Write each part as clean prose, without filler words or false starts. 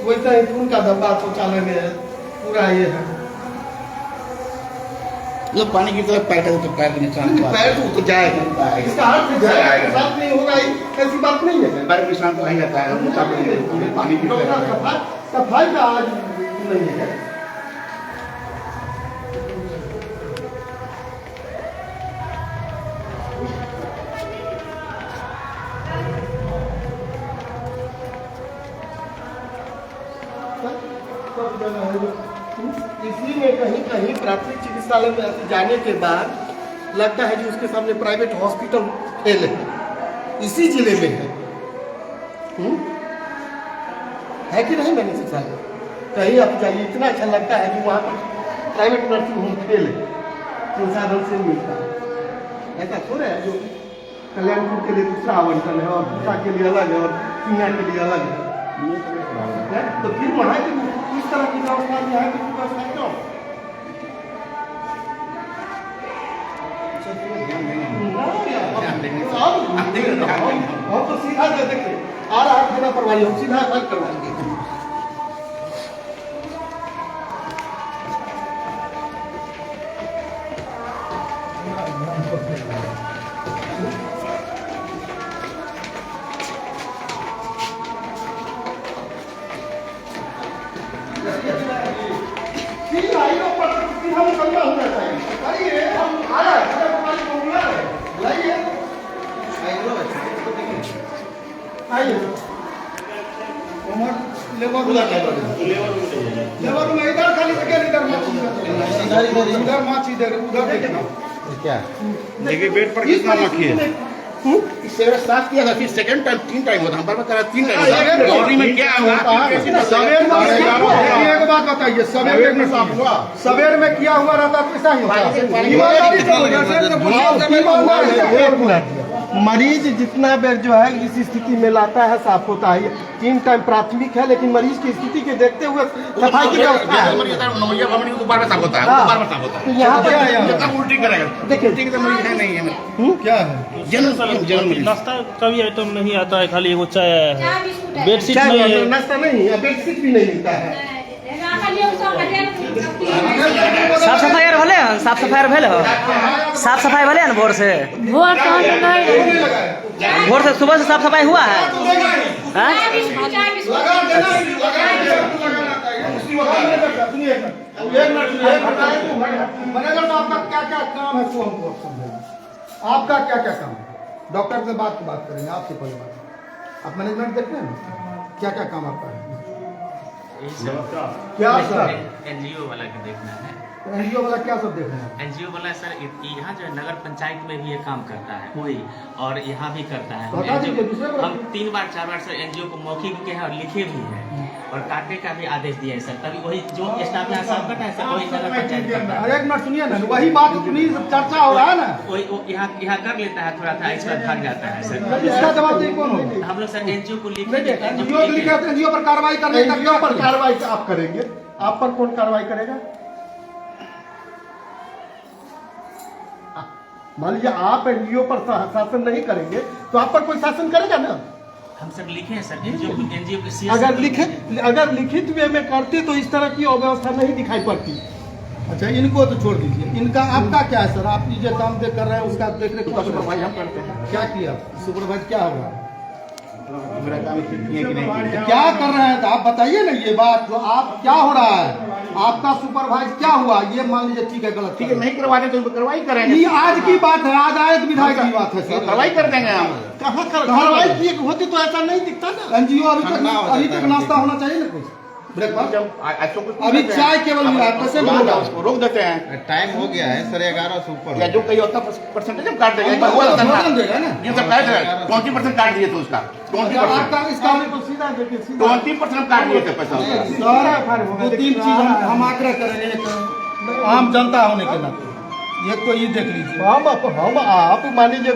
वैसा ही उनका डब्बा शौचालय में पूरा ये है। मतलब पानी की तरफ पैर तो पैर के निशान पैर तो जाएगा, इसका हाथ से जाएगा, साथ नहीं होगा, ऐसी बात नहीं है। पैर के निशान तो आ ही जाता है, पानी की सफाई का आज नहीं है। इसी में कहीं कहीं प्राथमिक चिकित्सालय में ऐसे जाने के बाद लगता है कि उसके सामने प्राइवेट हॉस्पिटल फेल है, इसी जिले में है कि नहीं? मैंने शिक्षा कहीं आप जाइए, इतना अच्छा लगता है कि वहाँ पर प्राइवेट नर्सिंग होम फेल है, संसाधन से मिलता है। ऐसा थोड़ा है जो कल्याणपुर के लिए दूसरा आवंटन है और दूसरा के लिए अलग है और सिंगा के लिए अलग है। तो फिर वहाँ की इस तरह की व्यवस्था यहाँ की व्यवस्था क्यों? हम तो सीधा देखिए आ रहा है बिना परवाही, हम सीधा हल करवाएंगे। लेबर में इधर खाली इधर माछ इधर उधर देखना क्या देखिए बेड पर कितना मक्खी है। इससे साफ किया था, फिर सेकंड टाइम 3 टाइम होता, हम बार बार करा 3 टाइम बॉडी में क्या हुआ? सवेर में एक बात बताइए, सवेर में साफ हुआ, सवेर में किया हुआ रहता तो ऐसा ही होता। मरीज जितना बेर जो है इस स्थिति में लाता है साफ होता है। 3 टाइम प्राथमिक है, लेकिन मरीज की स्थिति के देखते हुए सफाई की व्यवस्था है। तो यहाँ पर उल्टी करेगा, देखिए मरीज है नहीं है, क्या है जनरल नाश्ता का भी आइटम नहीं आता है, खाली वो चाय है, बेडशीट नहीं है, नाश्ता नहीं है, बेडशीट भी नहीं मिलता है। साफ सफाई भले साफ सफाई भेल साफ सफाई भले ना भोर से भोर से सुबह से साफ सफाई हुआ है। मैनेजर तो आपका क्या क्या काम है वो हमको समझाइए, आपका क्या क्या काम है? डॉक्टर से बात करेंगे आपसे पहले बात। आप मैनेजमेंट देखते हैं ना, क्या क्या काम आपका है? क्या सर एनजीओ वाला का देखना है। एनजीओ वाला क्या सब देखना है? एनजीओ वाला सर यहाँ जो है नगर पंचायत में भी ये काम करता है वही, और यहाँ भी करता है। हम 3 बार 4 बार सर एनजीओ को मौखिक के हैं और लिखे भी हैं और काटने का भी आदेश दिया है सर। तभी वही जो स्टाफ यहाँ साफ करता है सर वही नगर पंचायत करता है। एक मिनट सुनिए ना, वही बात इतनी चर्चा हो रहा है ना, वही यहाँ कर लेता है थोड़ा सा, इसका भाग जाता है सर। इसका जवाबदेही कौन होगा? हम लोग सर एनजीओ को लिखे, एनजीओ पर कार्रवाई करने का क्यों पर कार्रवाई आप करेंगे? आप पर कौन कार्रवाई करेगा? मान लीजिए आप एनजीओ पर शासन नहीं करेंगे तो आप पर कोई शासन करेगा ना? हम सब लिखे हैं सर एनजीओ के अगर लिखित वे में करते तो इस तरह की अव्यवस्था नहीं दिखाई पड़ती। अच्छा इनको तो छोड़ दीजिए, इनका आपका क्या है सर? आप जो काम देख कर रहे हैं उसका देख रेख सुपरवाइज हम करते हैं। क्या किया सुपरवाइज, क्या होगा? मेरा काम किया कि नहीं क्या कर रहे हैं आप बताइए ना, ये बात जो आप क्या हो रहा है आपका सुपरवाइज क्या हुआ? ये मान लीजिए ठीक है, गलत ठीक है, नहीं करवाते तो कार्रवाई करेंगे। ये आज की बात है, आज आए विधायक की बात है सर, कार्रवाई कर देंगे हम। कहाँ कार्रवाई की होती तो ऐसा नहीं दिखता ना। एनजीओ अभी तक नाश्ता होना चाहिए ना, कुछ ब्रेकफास्ट। अभी चाय केवल मिला है, पेशेंट होगा उसको रोक देते हैं। टाइम हो गया है 11:30 से ऊपर, या जो कहीं होता परसेंटेज हम काट देंगे, देगा ना। ये सब काट देगा, 20% काट दिए तो उसका 20%, इसका सीधा देखिए, 20% काट दिए थे पैसा। दो 3 चीज हम आग्रह करेंगे आम जनता होने के नाते। एक तो ये देख लीजिए, हम आप मान लीजिए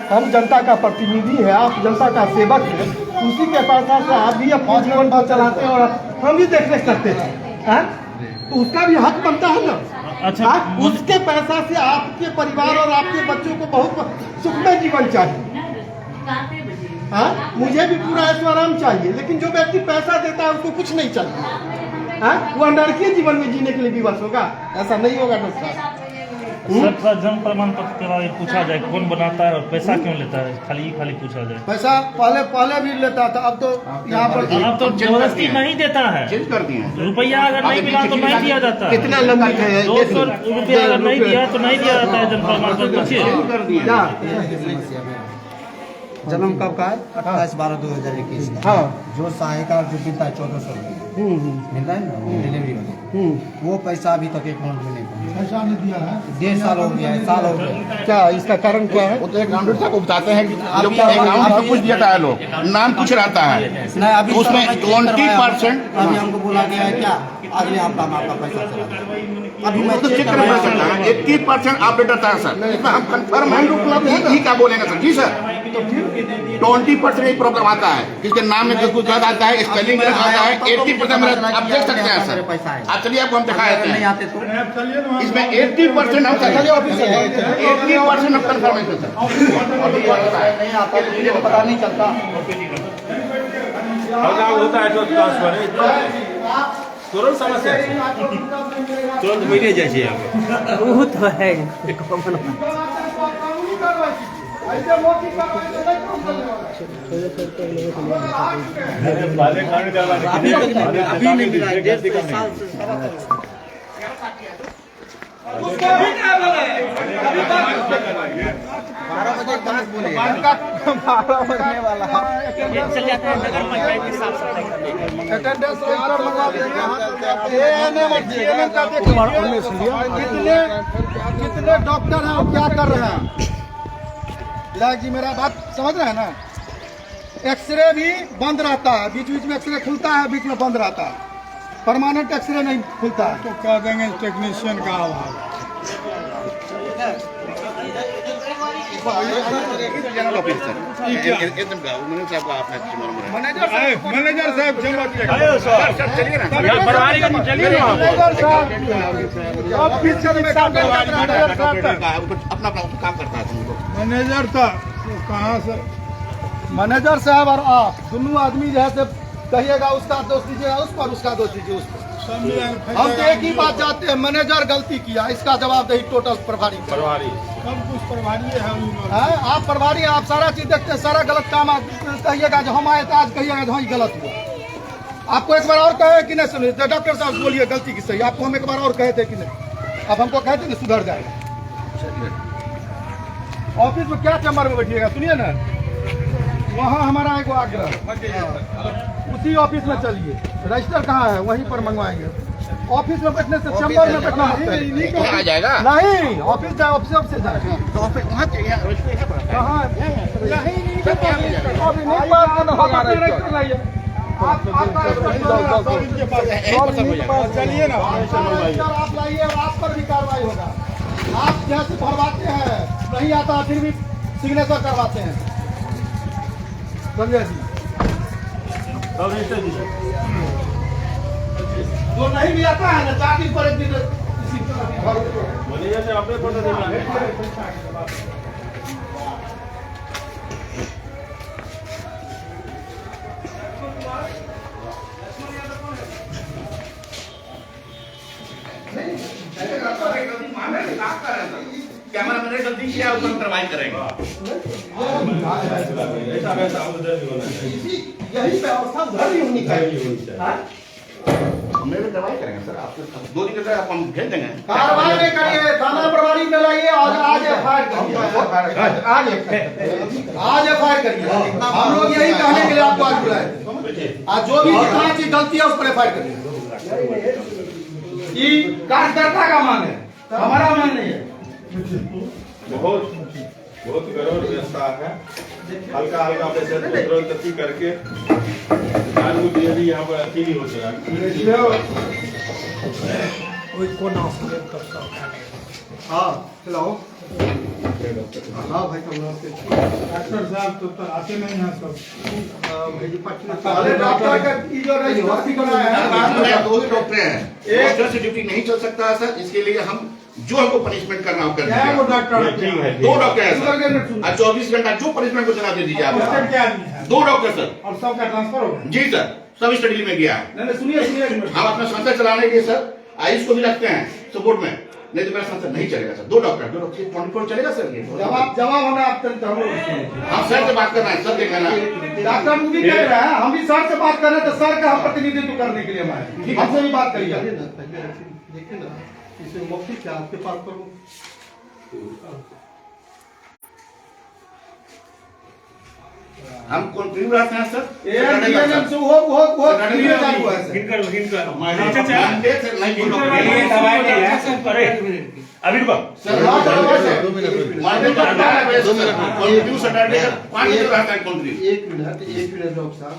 हम जनता का प्रतिनिधि है, आप जनता का सेवक है, उसी के पैसा से आप भी अपना जीवन भर चलाते हैं और हम भी देख रेख करते हैं, तो उसका भी हक बनता है ना। अच्छा उसके पैसा से आपके परिवार और आपके बच्चों को बहुत सुखमय जीवन चाहिए। हाँ, मुझे भी पूरा ऐशो आराम चाहिए, लेकिन जो व्यक्ति पैसा देता है उसको कुछ नहीं चाहिए। हाँ, वो नरकीय जीवन में जीने के लिए विवश होगा, ऐसा नहीं होगा डॉक्टर साहब। सर थोड़ा जन्म प्रमाण पत्र के बारे में पूछा जाए, कौन बनाता है और पैसा क्यों लेता है, खाली पूछा जाए। पैसा पहले भी लेता था, अब तो यहाँ पर अब तो जबरदस्ती नहीं देता है, चेंज कर दिए हैं। रुपया अगर नहीं मिला तो नहीं दिया जाता है। कितना लंबित है? 200 रुपया अगर नहीं दिया तो नहीं दिया जाता है जन्म प्रमाण पत्र। पूछिए चेंज कर दिए हैं। जन्म कब का है? 28/12/2021 का। हाँ। जो सहायक का जो मिलता है 1400 मिलता है ना डिलीवरी वाले, वो पैसा अभी तक अकाउंट में नहीं पहुंचा। पैसा नहीं दिया है, 1.5 साल हो गया है, साल हो गया। क्या इसका कारण क्या है? वो तो अकाउंट को बताते हैं कि लोग अकाउंट सब कुछ दिया है, लोग नाम कुछ रहता है नहीं, अभी उसमें सर, 20% अभी हमको बोला गया है क्या अगले हफ्ता में आपका पैसा चला जाएगा। अभी मैं तो चेक करना सकता है। 80% अपडेट रहता है सर, इसमें हम कंफर्म हैं। ये क्या बोलेंगे सर? जी सर, 20% एक प्रॉब्लम आता है, किसके नाम में कुछ गलत आता है, स्पेलिंग गलत आता है। 80% में आप देख सकते हैं सर। आप चलिए, आपको हम दिखा देते नहीं हैं। आते तो इसमें 80% हम 80% हम कंफर्मेशन सर। नहीं आता तो मुझे पता नहीं चलता। होता है तो ट्रांसफर तुरंत समस्या तुरंत मिले जैसे यहाँ पे वो तो है अभी नहीं मिला है, 1.5 साल से चल जाता है नगर पंचायत के साफ सफाई कितने डॉक्टर हैं, क्या कर रहे हैं? लाल जी मेरा बात समझ रहे हैं ना? एक्सरे भी बंद रहता है, बीच बीच में एक्सरे खुलता है, बीच में बंद रहता है। परमानेंट एक्सरे नहीं खुलता है। तो कह देंगे टेक्नीशियन का अभाव। जनरल ऑफिसर एकदम मैनेजर साहब चलिए ना, अपना काम करता है तुमको। मैनेजर था कहाँ से? मैनेजर साहब और आप दोनों आदमी जो है से कहिएगा उसका दोष दीजिएगा उस पर, उसका दोष दीजिए उस पर। हम तो एक ही बात चाहते हैं, मैनेजर गलती किया, इसका जवाबदेही टोटल प्रभारी सब कुछ प्रभारी है। आप प्रभारी हैं, आप सारा चीज देखते हैं, सारा गलत काम आप कहिएगा जो हम आए थे, आज कहिएगा जो हाँ गलत हुआ। आपको एक बार और कहे कि नहीं सुनिए, डॉक्टर साहब बोलिए गलती की सही, आपको हम एक बार और कहे थे कि नहीं? आप हमको कहते कि सुधर जाएगा। ऑफिस में क्या चैम्बर में बैठिएगा, सुनिए ना, वहाँ हमारा एक आग्रह, उसी ऑफिस में चलिए। रजिस्टर कहाँ है, वहीं पर मंगवाएंगे। ऑफिस में बैठने से चैम्बर में बैठना आ जाएगा नहीं, ऑफिस जाए, ऑफिस से जाए। तो ऑफिस वहाँ कहाँ चलिए ना, आप लाइए और आप पर भी कार्रवाई होगा। आप जैसे भरवाते हैं नहीं आता, फिर भी सिग्नेचर करवाते हैं। समझे जी? जो नहीं भी आता है ना, 4 दिन पर एक दिन अपने पता देना है। कैमरा मैंने गलती किया, उसको कार्रवाई करेंगे। यही व्यवस्था उधर भी होनी चाहिए। हम भी कार्रवाई करेंगे सर, आपको 2 दिन के अंदर हम भेज देंगे। कार्रवाई नहीं करिए, थाना प्रभारी में लाइए और आज एफआईआर करिए। आज एफआईआर करिए। हम लोग यही कहने के लिए आपको आज बुलाए थे। आज जो भी जितना चीज गलती है उस पर एफआईआर करिए। ये कार्यकर्ता का मांग है, हमारा मांग नहीं है। बहुत गड़बड़ व्यवस्था है। हल्का हल्का पैसे करके यहाँ पर अति नहीं होता है। हाँ हेलो, हाँ भाई डॉक्टर साहब तो आते नहीं हैं सब। डॉक्टर का जो रजिस्ट्री बनाया है, 2 ही डॉक्टर हैं, एक से ड्यूटी नहीं चल सकता है सर। इसके लिए हम जो हमको पनिशमेंट करना हो कर दीजिए। 2 डॉक्टर हैं सर, 24 घंटा जो पनिशमेंट को चला दे दीजिए आप। 2 डॉक्टर सर। और सबका ट्रांसफर हो गया? जी सर, सब स्टडी में गया है। नहीं सुनिए सुनिए, हम अपना संस्था चलाने के लिए सर आयुष को भी रखते हैं सपोर्ट में, नहीं तो मेरा संस्था नहीं चलेगा सर। 2 डॉक्टर 24 चलेगा सर ये? जवाब हमें आप हम लोग हम सर से बात कर रहे हैं, सर देख लेना। डॉक्टर भी कह रहे हैं, हम भी सर से बात कर रहे हैं, तो सर का हम प्रतिनिधित्व करने के लिए हमारे हमसे भी बात करिए। देखिए ना, इसे मौखिक क्या आपके पास पर हम कंटिन्यू रहते हैं सर। से वो क्लियर चालू है सर। अभी रुको। सर मंडे तक 12 बजे से कंटिन्यू सैटरडे 5 बजे रहता है कंटिन्यू। एक मिनट डॉक्टर साहब,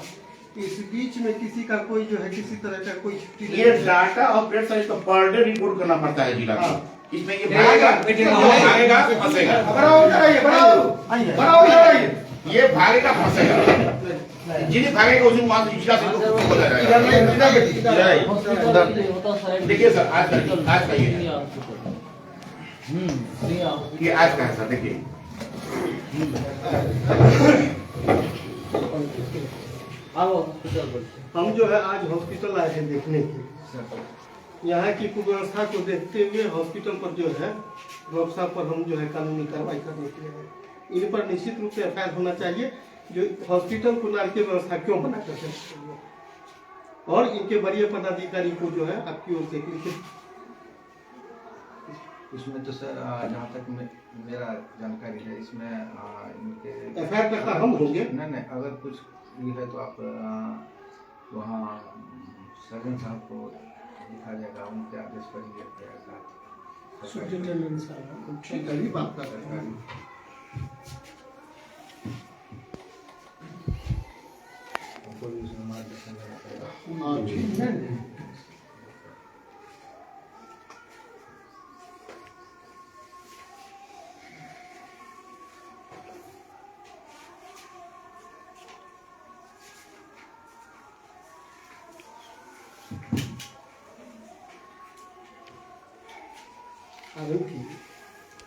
इस बीच में किसी का कोई जो है किसी तरह का कोई छुट्टी ये डाटा ऑपरेट सर इसको पर डे रिपोर्ट करना पड़ता है जिला को। इसमें ये भागेगा फंसेगा, ये भागेगा फंसेगा, जिन्हें भागेगा उसी वहां से जिला से हो जाएगा। देखिए सर आज का ये आज का है सर। देखिए हम जो है आज हॉस्पिटल आए हैं देखने के, यहाँ की कुव्यवस्था को देखते हुए हॉस्पिटल पर जो है डॉक्टर साहब पर हम जो है कानूनी कार्रवाई करने के लिए आए। इन पर निश्चित रूप से एफआईआर होना चाहिए, जो हॉस्पिटल को नारकीय व्यवस्था क्यों बना करते हैं, और इनके वरीय पदाधिकारी को जो है आपकी ओर से लिखित। इसमें तो सर जहाँ तक मेरा जानकारी है, इसमें इनके एफआईआर करता हम होंगे। नहीं, अगर कुछ ये है तो आप वहाँ सर्जन साहब को दिखा जाएगा, उनके आदेश पर ही ठीक है, बात कर रहे हैं।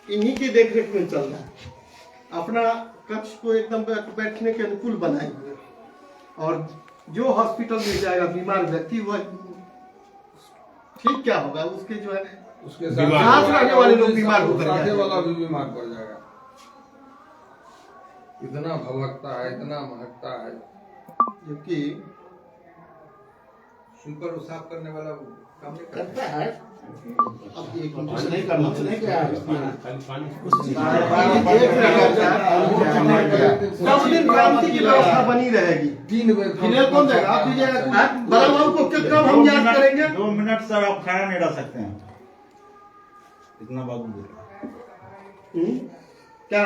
इन्हीं की देखरेख में चल रहा है। अपना कक्ष को एकदम बैठने के अनुकूल बनाए हुए, और जो हॉस्पिटल में जाएगा बीमार व्यक्ति वह ठीक क्या होगा, उसके जो है उसके साथ रहने वाले लोग बीमार होकर साथे वाला भी बीमार पड़ जाएगा। इतना भलकता है, इतना महकता है, जबकि सुपर साफ करने वाला काम नहीं करता है। अब एक नहीं करना नहीं क्या है, सब दिन क्रांति की व्यवस्था बनी रहेगी। 3 बजे फिलहाल कौन देगा? आप दीजिएगा। बड़ा बाबू को कब हम याद करेंगे? 2 मिनट सर आप खाना नहीं डाल सकते हैं, इतना बाबू बोल। क्या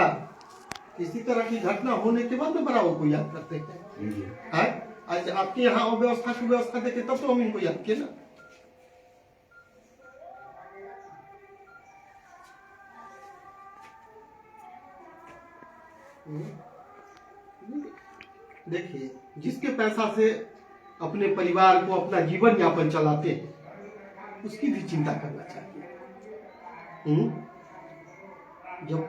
किसी तरह की घटना होने के बाद में बड़ा बाबू को याद करते हैं? आज आपके यहाँ अव्यवस्था की व्यवस्था देखे तब तो हम इनको याद किए ना। देखिए, जिसके पैसा से अपने परिवार को अपना जीवन यापन चलाते हैं, उसकी भी चिंता करना चाहिए। जब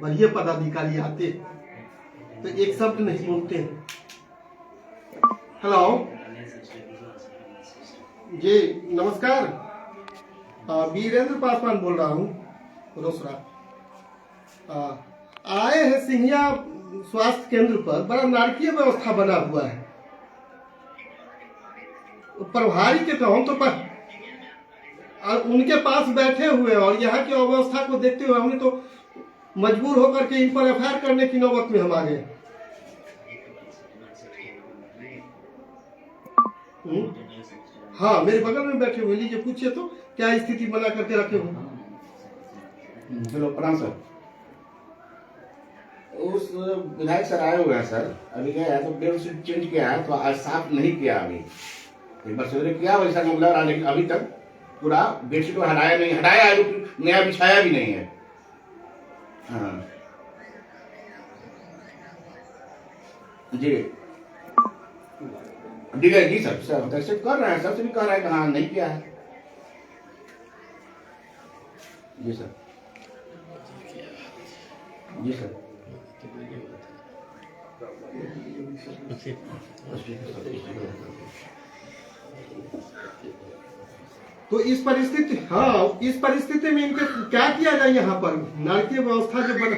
वरीय पदाधिकारी आते तो एक शब्द नहीं बोलते हैं। हेलो जी, नमस्कार, वीरेंद्र पासवान बोल रहा हूँ, रोसड़ा। आए हैं सिंहिया स्वास्थ्य केंद्र पर, बड़ा नारकीय व्यवस्था बना हुआ है। प्रभारी के तो हम तो उनके पास बैठे हुए हैं, और यहाँ की अव्यवस्था को देखते हुए हमने तो मजबूर होकर के इन पर एफआईआर करने की नौबत में हम आ गए। हाँ, मेरे बगल में बैठे हुए, लीजिए पूछिए तो क्या स्थिति बना करके रखे हो। हेलो प्रणाम सर। उस विधायक सर आए हुए हैं सर, अभी गए हैं तो बेडशीट चेंज किया है, तो आज साफ नहीं किया। अभी एक बार सवेरे किया वैसा लग रहा, लेकिन अभी तक पूरा बेडशीट हटाया नहीं, हटाया है, नया बिछाया भी नहीं है। हाँ जी जी सर, सर एक्सेप्ट कर रहे हैं, सबसे भी कह रहे हैं कि हाँ नहीं किया है। जी सर, जी सर। तो इस परिस्थिति, हाँ, इस परिस्थिति में इनके क्या किया जाए यहाँ पर नल की व्यवस्था जो बना।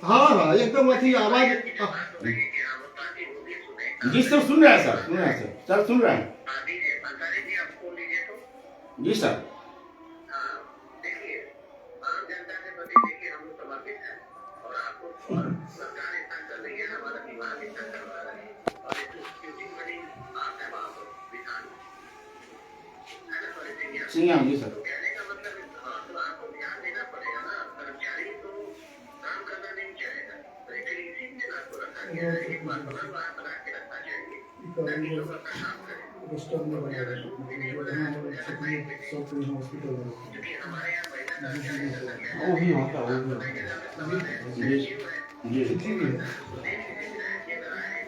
हाँ हाँ एकदम अच्छी आवाज। जी सर सुन रहे हैं सर, सुन रहे हैं सर सुन रहे हैं जी सर। सिंह जी सर।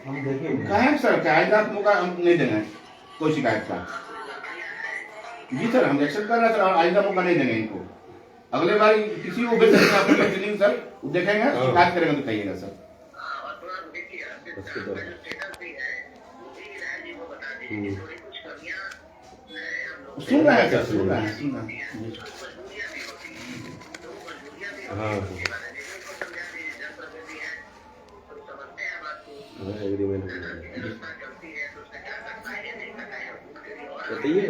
हम देखेंगे कहें सर क्या आइंदा मौका हम नहीं देंगे कोई शिकायत का। जी सर हम एक्सेप्ट कर रहे हैं सर, आइंदा मौका नहीं देंगे इनको। अगले बार किसी को भेज सकते सर, देखेंगे शिकायत करेंगे तो कहिएगा सर। सुन रहे हैं सर, सुन रहे हैं, सुन रहे हैं। हाँ एग्रीमेंट बताइए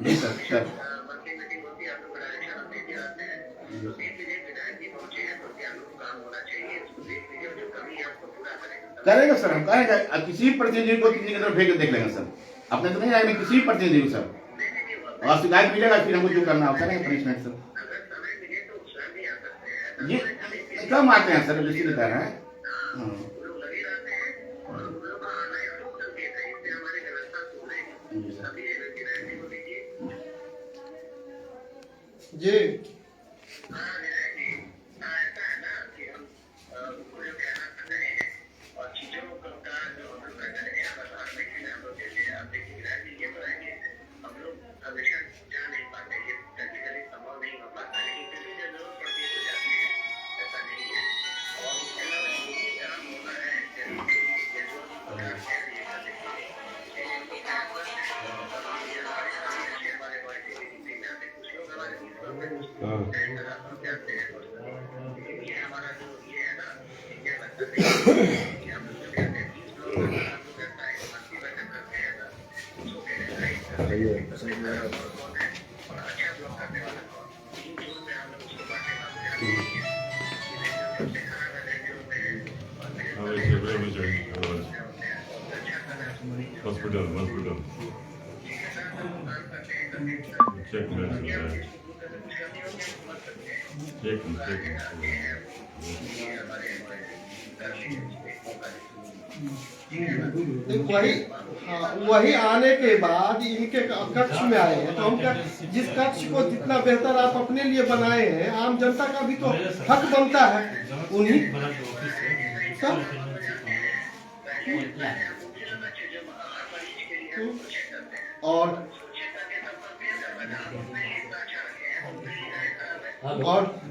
जी सर सर करेंगे सर, हम करेंगे। किसी प्रतिनिधि को किसी की तरफ भेज के देख लेंगे सर, अपने तो नहीं आएंगे, किसी प्रतिनिधि को सर। और शिकायत मिलेगा फिर हमको जो करना होता है पनिशमेंट सर। जी कम आते हैं सर, बेसिक बता रहे हैं। जी हॉस्पिटल चेक वही वही आने के बाद इनके कक्ष में आए हैं, तो हम क्या, जिस कक्ष को जितना बेहतर आप अपने लिए बनाए हैं, आम जनता का भी तो हक बनता है उन्हीं सब। और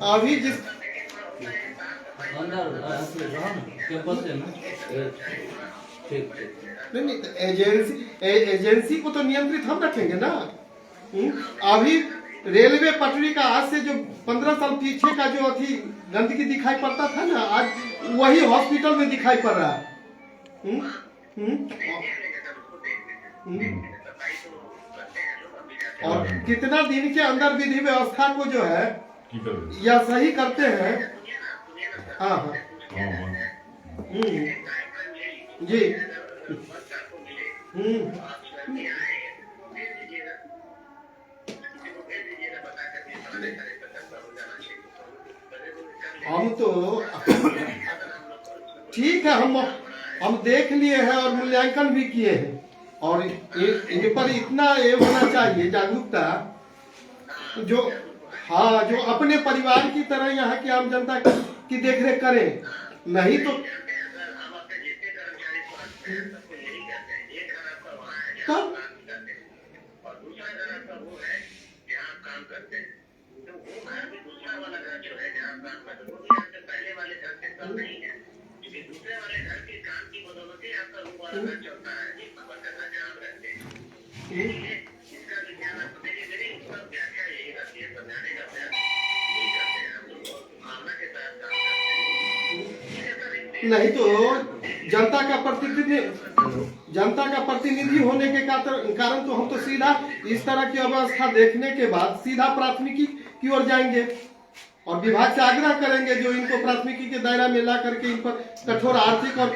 अभी जिस नहीं एजेंसी को तो नियंत्रित हम रखेंगे ना। अभी रेलवे पटरी का आज से जो 15 साल पीछे का जो अथी गंदगी दिखाई पड़ता था ना, आज वही हॉस्पिटल में दिखाई पड़ रहा है। और कितना दिन के अंदर विधि व्यवस्था को जो है या सही करते हैं। हाँ हाँ जी हम तो ठीक है, हम देख लिए हैं और मूल्यांकन भी किए हैं, और इन पर इतना ये होना चाहिए जागरूकता जो हाँ, जो अपने परिवार की तरह यहाँ की आम जनता की देखरेख करें, नहीं तो कब नहीं तो जनता का प्रतिनिधि होने के कारण तो हम तो सीधा इस तरह की अवस्था देखने के बाद सीधा प्राथमिकी की ओर जाएंगे और विभाग से आग्रह करेंगे जो इनको प्राथमिकी के दायरा में ला करके इन पर कठोर आर्थिक और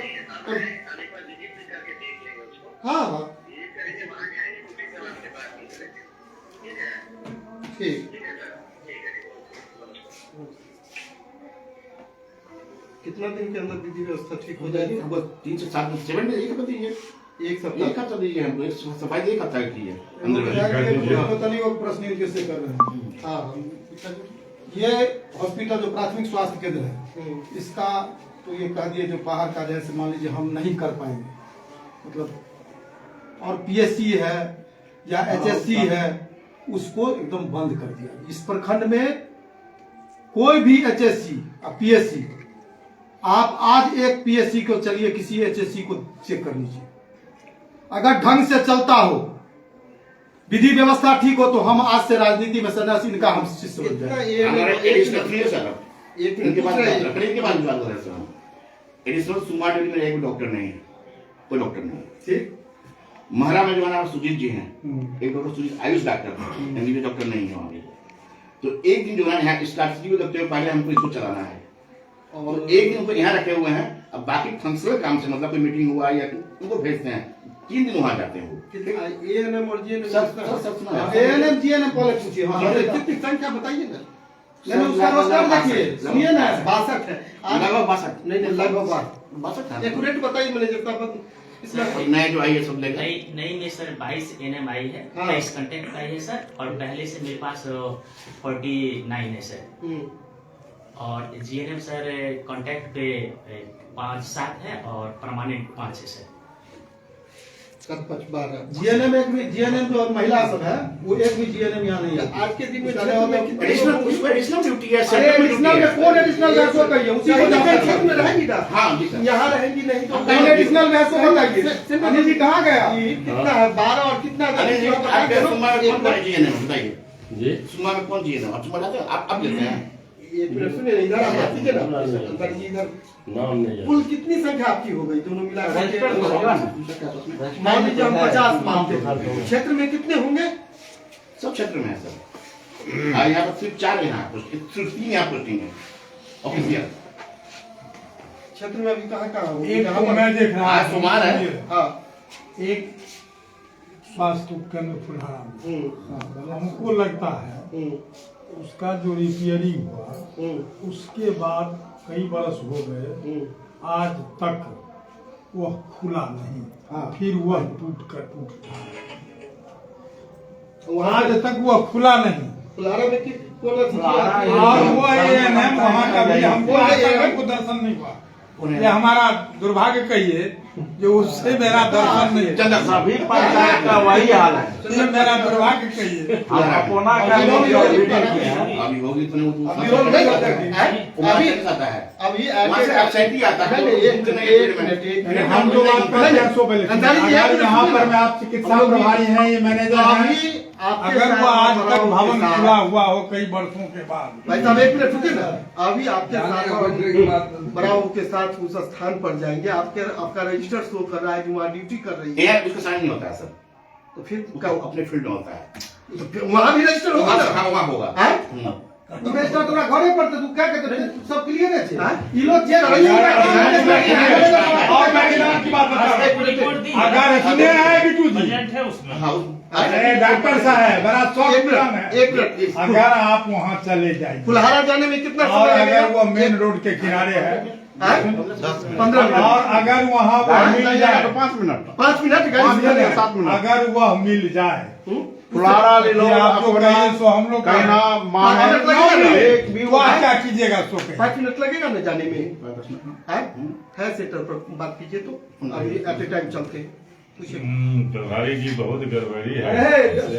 हाँ हाँ ठीक। कितना दिन के अंदर विधि व्यवस्था ठीक हो जाएगी? बस 3 से 7 7 डेज एक हफ्ता दीजिए, एक सप्ताह एक हफ्ता दीजिए हमको, एक सफाई एक हफ्ता की है पता नहीं वो प्रश्न कैसे कर रहे हैं। हाँ, ये हॉस्पिटल जो प्राथमिक स्वास्थ्य केंद्र है इसका तो ये कह दिए जो बाहर का जैसे मान लीजिए हम नहीं कर पाएंगे, मतलब और पीएससी है या एचएससी है उसको एकदम बंद कर दिया। इस प्रखंड में कोई भी एचएससी और पीएससी, आप आज एक पीएससी को चलिए किसी एचएससी को चेक कर लीजिए, अगर ढंग से चलता हो, विधि व्यवस्था ठीक हो तो हम आज से राजनीति में सन्यासी इनका हम शिष्य बन जाए। एडिशनल सुमा डेली में एक डॉक्टर नहीं है, कोई डॉक्टर नहीं है। ठीक, महरा में जो है ना सुजीत जी हैं, एक डॉक्टर सुजीत आयुष डॉक्टर है, एमबीबीएस डॉक्टर नहीं है वहाँ पे। तो एक दिन जो है यहाँ स्ट्रैटेजी को देखते हुए पहले हमको इसको चलाना है और एक दिन उनको यहाँ रखे हुए हैं। अब बाकी फंक्शनल काम से मतलब कोई मीटिंग हुआ या उनको भेजते हैं, 3 दिन वहाँ जाते हैं। एएनएम और जीएनएम सब एएनएम जीएनएम पहले पूछिए कितनी संख्या बताइए ना। नहीं उसका रोस्टर देखिए, सुनिए ना 62 है लगभग 62 नहीं लगभग 62 है। एक्यूरेट बताइए मैनेजर साहब। इसमें नए जो आई है सब लेकर नई में सर 22 एनएम आई है, हाँ। 22 कंटेंट आई है सर, और पहले से मेरे पास 49 है सर। और जीएनएम सर कांटेक्ट पे 5-7 है और परमानेंट 5 है सर। जीएनएम एक भी जीएनएम जो महिला सब है वो एक भी जीएनएम यहाँ नहीं है। आज के दिन में एडिशनल ड्यूटी है, एडिशनल में कौन एडिशनल वैसो कहिए उसी क्षेत्र में रहेगी ना। हाँ जी सर, यहाँ रहेंगी नहीं तो कौन एडिशनल वैसो बताइए। अनिल जी कहाँ गया? कितना है 12 और कितना सुमा में कौन जीएनएम बताइए जी, सुमा में कौन जीएनएम आप सुमा जाते हैं, आप लेते हैं। एक मिनट सुनिए इधर आप आइए ना अंदर जी, इधर कुल कितनी संख्या आपकी हो गई दोनों मिलाकर? मान लीजिए हम 50 मानते हैं, क्षेत्र में कितने होंगे? सब क्षेत्र में है सर। यहाँ पर सिर्फ 4 यहाँ सिर्फ 3 यहाँ पोस्टिंग है ऑफिसियल। क्षेत्र में अभी कहाँ एक तो मैं देख रहा आज सोमवार है। हाँ, एक स्वास्थ्य केंद्र फुलहारा में हमको लगता है उसका जो रिपेयरिंग हुआ उसके बाद कई बरस हो गए, आज तक वह खुला नहीं। हाँ। फिर वह टूट आज तक वह खुला नहीं। फुलहारा में और वो एएनएम वहाँ का भी हमको आज तक हमको दर्शन नहीं हुआ। ये हमारा दुर्भाग्य कहिए जो उससे मेरा दर्शन नहीं है। सभी पंचायत का वही हाल है, ये मेरा दुर्भाग्य कहिए। अपना अभी होगी तो अभी आता है। हम जो बात कर रहे हैं अगर यहाँ पर मैं आप चिकित्सा प्रभारी हैं, ये मैनेजर हैं, अगर वो आज तक भवन खुला हुआ हो कई वर्षों के बाद। भाई साहब एक मिनट रुकिए ना, अभी आपके साथ बराबर के साथ उस स्थान पर जाएंगे, आपका रजिस्टर शो कर रहा है कि वहाँ ड्यूटी कर रही है, उसका साइन नहीं होता है सर, तो फिर अपने फील्ड में होता है, तो फिर वहाँ भी रजिस्टर होगा ना? वहाँ होगा। तो रजिस्टर तोरा घरे पर तू क्या कहते हैं सब क्लियर है। ये लोग जे और मैनेजर की बात बता रहा हूं, अगर सुने हैं बिटू जी, है उसमें अरे डॉक्टर साहब बड़ा शौक है, एक मिनट अगर आप वहाँ चले जाइए फुलहारा जाने में कितना और समय अगर लगेगा? वो मेन रोड के किनारे है 15 मिनट और अगर वहाँ वो मिल जाए 5 मिनट गाड़ी अगर वह मिल जाए फुलारा ले लो, आप लोग कहिए सो हम लोग कहना माँ है, एक भी तो आप क्या कीजिएगा सो पे 5 मिनट लगेगा ना जाने में, है सेंटर पर बात कीजिए तो अभी एट ए टाइम चलते हैं। तुम्हारी जी बहुत गड़बड़ी है।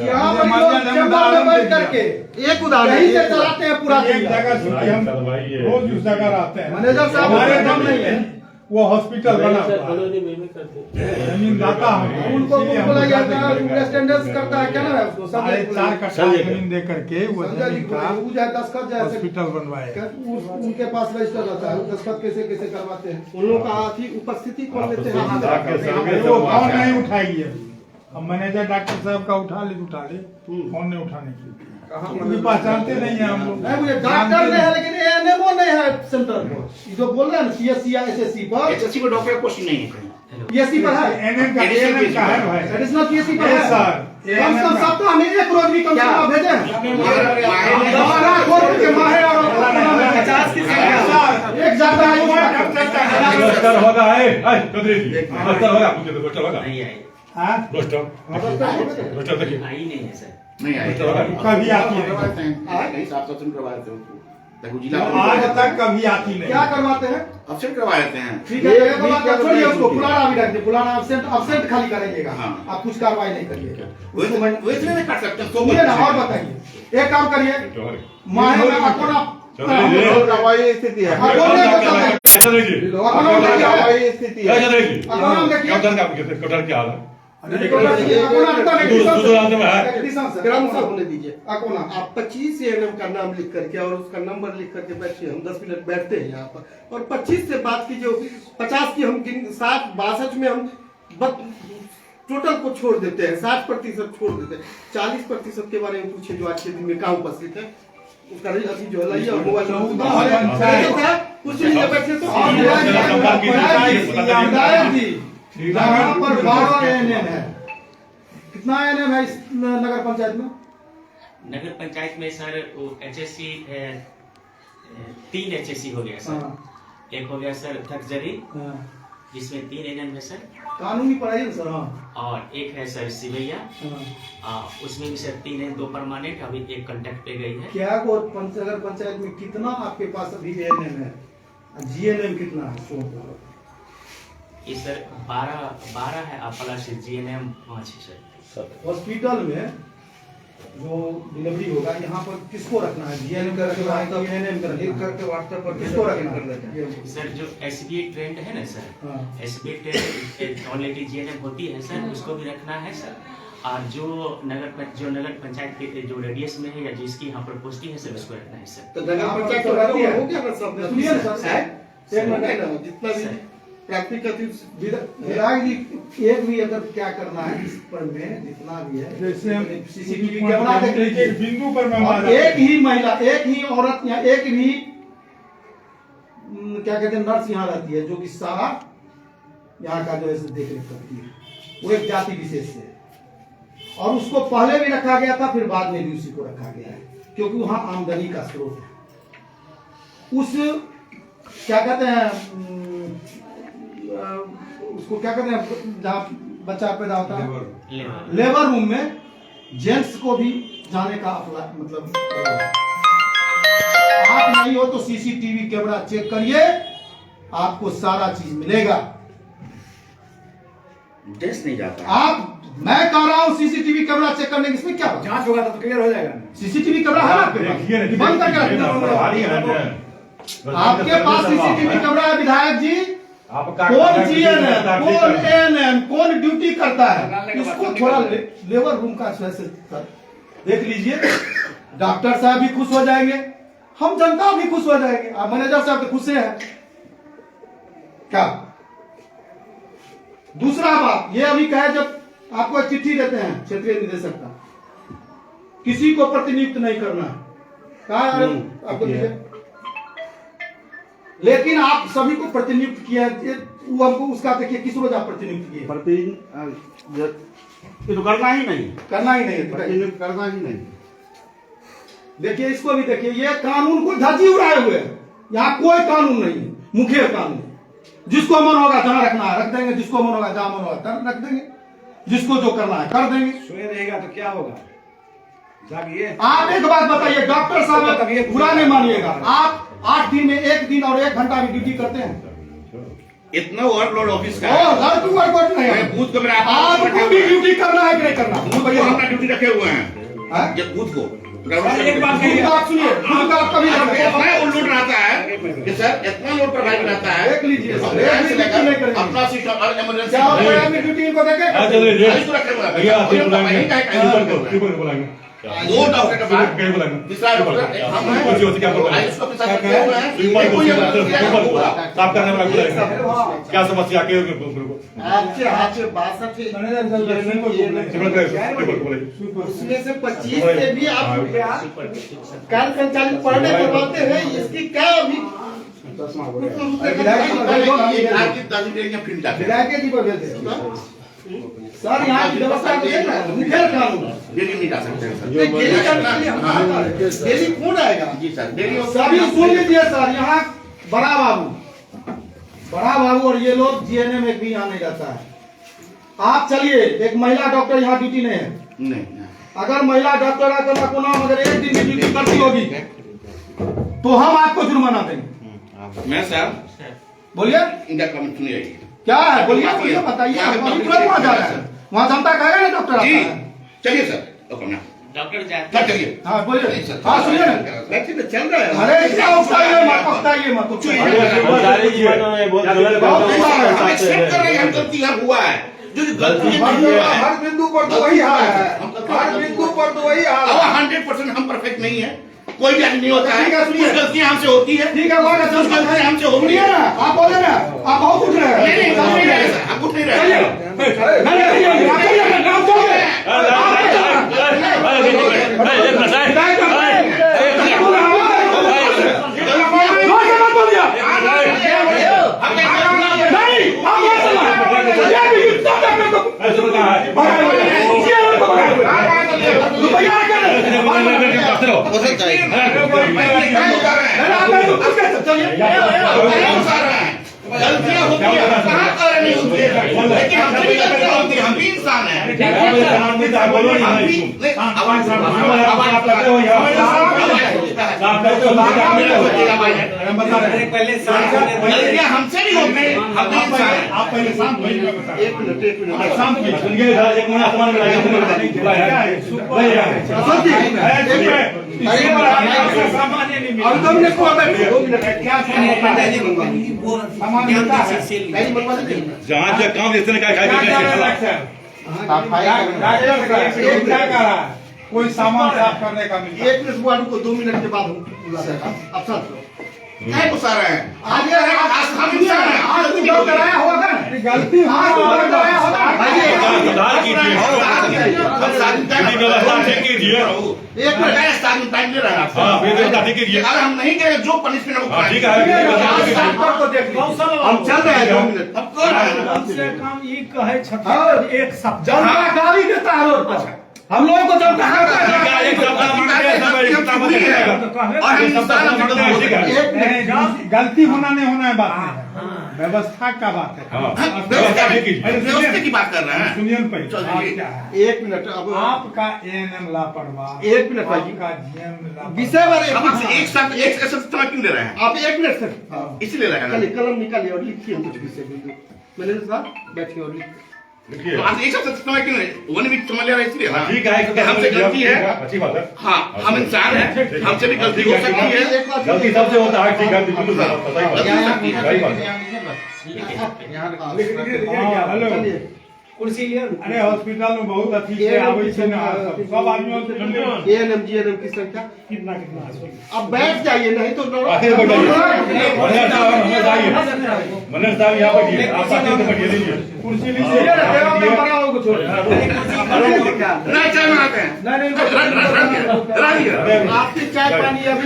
यहाँ पर लोग चेंबर में बैठ करके एक उदाहरण यहीं से चलाते हैं पूरा एक जगह छुट्टी हम रोज उस जगह रहते हैं। मैनेजर साहब हमारे दम नहीं है, वो हॉस्पिटल बना हुआ है, जमीन दाता हम उनको बोला जाता है अटेंडेंस करता है, क्या ना है उसको सब 4 कट्ठा जमीन दे करके वो जमीन का दस्खत जाए हॉस्पिटल बनवाए। उनके पास रजिस्टर रहता है, दस्खत कैसे कैसे करवाते हैं, उन लोगों का आखिर उपस्थिति कौन लेते हैं, वो फोन नहीं उठाएगी अभी। अब मैनेजर डॉक्टर साहब का उठा ले, फोन नहीं उठाने की, क्योंकि पहचानते नहीं है हम लोग। नहीं मुझे डॉक्टर नहीं है लेकिन एएनएमओ नहीं है सेंटर पर, ये जो बोल रहे हैं ना सीएससी या एसएससी पर, एसएससी को डॉक्टर पोस्ट नहीं है, पीएससी पर है, एएनएम का है भाई, एडिशनल पीएससी पर है सर। कम से कम सप्ताह में एक रोज भी कम से कम भेजे 12 खोल के माहे और 50 की संख्या एक जाता है होगा होगा नहीं आई हाँ आई नहीं है सर। नहीं आए कभी आती है, नहीं साफ सफाई करवा देते हैं, देखो जिला आज तक कभी आती नहीं। क्या करवाते हैं, अफसर करवा देते हैं। ठीक है एक बात छोड़िए उसको, पुराना भी रख दे, पुराना अब्सेंट खाली करेंगे, हाँ। आप कुछ कार्रवाई नहीं करिए, वो इसलिए नहीं कर सकते, सुनिए ना और बताइए, एक काम करिए माहे में अकोना स्थिति है, स्थिति है। क्या हाल है? होने दीजिए अकोना, आप 25 एएनएम का नाम लिख करके और उसका नंबर लिख करके बैठिए, हम 10 मिनट बैठते हैं यहाँ पर और 25 से बात कीजिए, 50 की हम 62 में हम टोटल को छोड़ देते हैं, 60% छोड़ देते हैं, 40% के बारे में पूछिए जो आज के दिन में कहाँ उपस्थित है, उसका अभी जो लाइए और मोबाइल कुछ नहीं बैठे तो यहाँ पर 12 एएनएम है, कितना एएनएम है इस नगर पंचायत में? नगर पंचायत में सर वो एचएससी 3 एचएससी हो गया सर। एक हो गया सर थकजरी जिसमें 3 एएनएम है सर, कानूनी पढ़ाई है सर, और एक है सर सिवैया, उसमें भी सर 3 है, 2 परमानेंट, अभी 1 कांटेक्ट पे गई है। क्या नगर पंचायत में कितना आपके पास अभी एएनएम है, जीएनएम कितना है? ये सर 12 है, प्लस जीएनएम 5 है सर। हॉस्पिटल में जो डिलीवरी होगा यहाँ पर किसको रखना है, जीएनएम का रखना है तो एएनएम का लिख करके व्हाट्सएप पर किसको रखना है? सर जो एसबीआई ट्रेंड है ना sir, SBI trend already GNM होती है सर, उसको भी रखना है सर। और जो नगर पंचायत के जो रेडियस में है या जिसकी यहाँ पर पोस्टिंग है सर, उसको रखना है सर। तो नगर पंचायत तो रहती है, हो गया ना सब, सुनिए ना सर, एक मिनट, जितना भी प्राथमिक विधायक जी एक भी अगर क्या करना है इस पर में जितना भी है, जैसे हम सीसीटीवी कैमरा देख लीजिए, बिंदु पर और एक ही महिला, एक ही औरत यहाँ, एक भी क्या कहते हैं नर्स यहाँ रहती है जो कि सारा यहाँ का जो है देख रेख करती है, वो एक जाति विशेष से, और उसको पहले भी रखा गया था, फिर बाद में भी उसी को रखा गया है क्योंकि वहां आमदनी का स्रोत है। उस क्या कहते हैं उसको क्या कहते हैं जहाँ बच्चा पैदा होता है, लेबर रूम में जेंट्स को भी जाने का मतलब आप नहीं हो तो सीसीटीवी कैमरा चेक करिए, आपको सारा चीज मिलेगा। जेंट्स नहीं जाता, आप मैं कह रहा हूँ सीसीटीवी कैमरा चेक करने की, इसमें क्या जांच होगा तो क्लियर हो जाएगा। सीसीटीवी कैमरा है आपके पास, बंद करके आपके पास सीसीटीवी कैमरा है विधायक जी, कौन जीएनएम, कौन एएनएम, कौन ड्यूटी करता है, इसको थोड़ा लेबर रूम का देख लीजिए, डॉक्टर साहब भी खुश हो जाएंगे, हम जनता भी खुश हो जाएंगे, आप मैनेजर साहब तो खुश हैं क्या? दूसरा बात ये अभी कहे, जब आपको एक चिट्ठी देते हैं क्षेत्रीय निदेशक का, किसी को प्रतिनियुक्त नहीं करना है, कहा आपको दीजिए, लेकिन आप सभी को प्रतिनियुक्त किया, वो हमको उसका देखिए किस रोज आप प्रतिनियुक्त किए, ये तो करना ही नहीं, करना ही नहीं, प्रतिनियुक्त करना ही नहीं। देखिए इसको भी देखिए, ये कानून को धज्जी उड़ाए हुए हैं, यहाँ कोई कानून नहीं है, मुखिया कानून, जिसको मन होगा जहां रखना है रख देंगे, जिसको मन होगा जहां मन होगा रख देंगे, जिसको जो करना है कर देंगे। सोए रहेगा तो क्या होगा? आप एक बात बताइए डॉक्टर साहब, बुरा नहीं मानिएगा, आप 8 दिन में 1 दिन और 1 घंटा भी ड्यूटी करते हैं? इतना ओवरलोड ऑफिस का वर्कआउट नहीं है। बूथ को मेरा आपको भी ड्यूटी करना है कि नहीं करना? बूथ को अपना ड्यूटी रखे हुए हैं, जब बूथ को एक बात सुनिए, बूथ का कभी इतना लोड रहता है कि सर इतना लोड प्रोवाइड रहता है, देख लीजिए सर, अपना सिस्टम और इमरजेंसी ड्यूटी को देखेगा दो डॉक्टर के बाद तीसरा डॉक्टर हम साफ करने वाला क्या समस्या के आपके हाथ से 62 उसमें से 25 से भी आप कार्य संचालित पर डे करवाते हैं, इसकी क्या अभी विधायक जी को भेज सर, यहाँ की व्यवस्था डेली नहीं जा सकते हैं सर, डेली कौन आएगा? जी सर, डेली सभी सुन लीजिए सर, यहाँ बड़ा बाबू और ये लोग जीएनए में भी यहाँ नहीं रहता है। आप चलिए, एक महिला डॉक्टर यहाँ ड्यूटी नहीं है। नहीं, अगर महिला डॉक्टर आकर को नाम अगर 1 दिन की ड्यूटी करती होगी तो हम आपको जुर्माना देंगे। मैं सर बोलिए, इनका कमेंट सुनिए। क्या है बोलिए, बताइए। वहाँ जा रहा है, वहाँ जनता कहेगा ना डॉक्टर आता है। चलिए सर, डॉक्टर जाते सर चलिए। हाँ बोलिए, हाँ सुनिए ना, चल रहा है। अरे क्या उकताइए मत कुछ हम गलती हुआ है, जो गलती हर बिंदु पर तो वही हाल है, हर बिंदु पर तो वही हाल है। 100% हम परफेक्ट नहीं है, कोई भी आदमी नहीं होता है, ठीक है, सुनिए। कुछ गलतियां हमसे होती है। ठीक है, कुछ गलतियां हमसे होती है। आप बोले ना, आप बहुत उठ रहे हैं। नहीं, हम नहीं रहे सर, हम उठ नहीं रहे। गलतियां होती है, कहाँ कर नहीं होती है, लेकिन हमसे भी गलतियां होती है, हम भी इंसान हैं। गलतियां हमसे भी होती है, हम भी इंसान हैं। आप पहले शांत होइए। एक मिनट शांत होइए। सुनिए, एक मिनट आसमान में लगाइए। जहाँ जहाँ काम इस तरह का कोई सामान साफ करने का मिलता है। 1 मिनट वालों को 2 मिनट के बाद हम बुला देगा। अब सर क्या गुस्सा रहे हैं? आगे हम इंसान हैं, आज तुम जो कराया होगा ना, गलती आज तुम जो कराया होगा सुधार कीजिए, व्यवस्था ठीक कीजिए। एक मिनट टाइम ले रहा है। हाँ, व्यवस्था ठीक कीजिए। अगर हम नहीं करें जो पनिशमेंट हमको ठीक कराएंगे। है, को देख हम चल रहे हैं 2 मिनट। हम कर रहे हैं। कम से कम ये कहे एक सप्ताह जनता गाली देता है रोड पर, हम लोगों को जनता और हम इंसान गलती होना नहीं होना है बात नहीं। व्यवस्था का बात है। व्यवस्था की बात कर रहे हैं। सुनिए पहले चलिए। आप क्या है? 1 मिनट अब आपका एएनएम लापरवाह, 1 मिनट भाई, आपका जीएम लापरवाह। विषय बारे हम आपसे एक साथ एक समय क्यों ले रहे हैं? आप 1 मिनट सर इसलिए ले रहे हैं। कलम निकालिए और लिखिए कुछ विषय बिंदु। मैनेजर साहब बैठिए और लिखिए। तो आज एक साथ समय क्यों नहीं? 1 वीक समय ले रहे हैं इसलिए ना? ठीक है, कि हमसे गलती है। अच्छी बात है। हाँ, हम इंसान हैं, हमसे भी गलती हो सकती है। गलती सबसे होता है। ठीक है, बिल्कुल सही बात है। हेलो, कुर्सी लिया। अरे हॉस्पिटल में बहुत अच्छी से आवे छे ना, सब आदमी एएनएम जीएनएम की संख्या कितना अब बैठ जाइए, नहीं तो मनोज साहब यहाँ बैठिए, आप साथ में बैठिए, लीजिए कुर्सी लीजिए। नहीं चाय बनाते हैं। आपकी चाय पानी अभी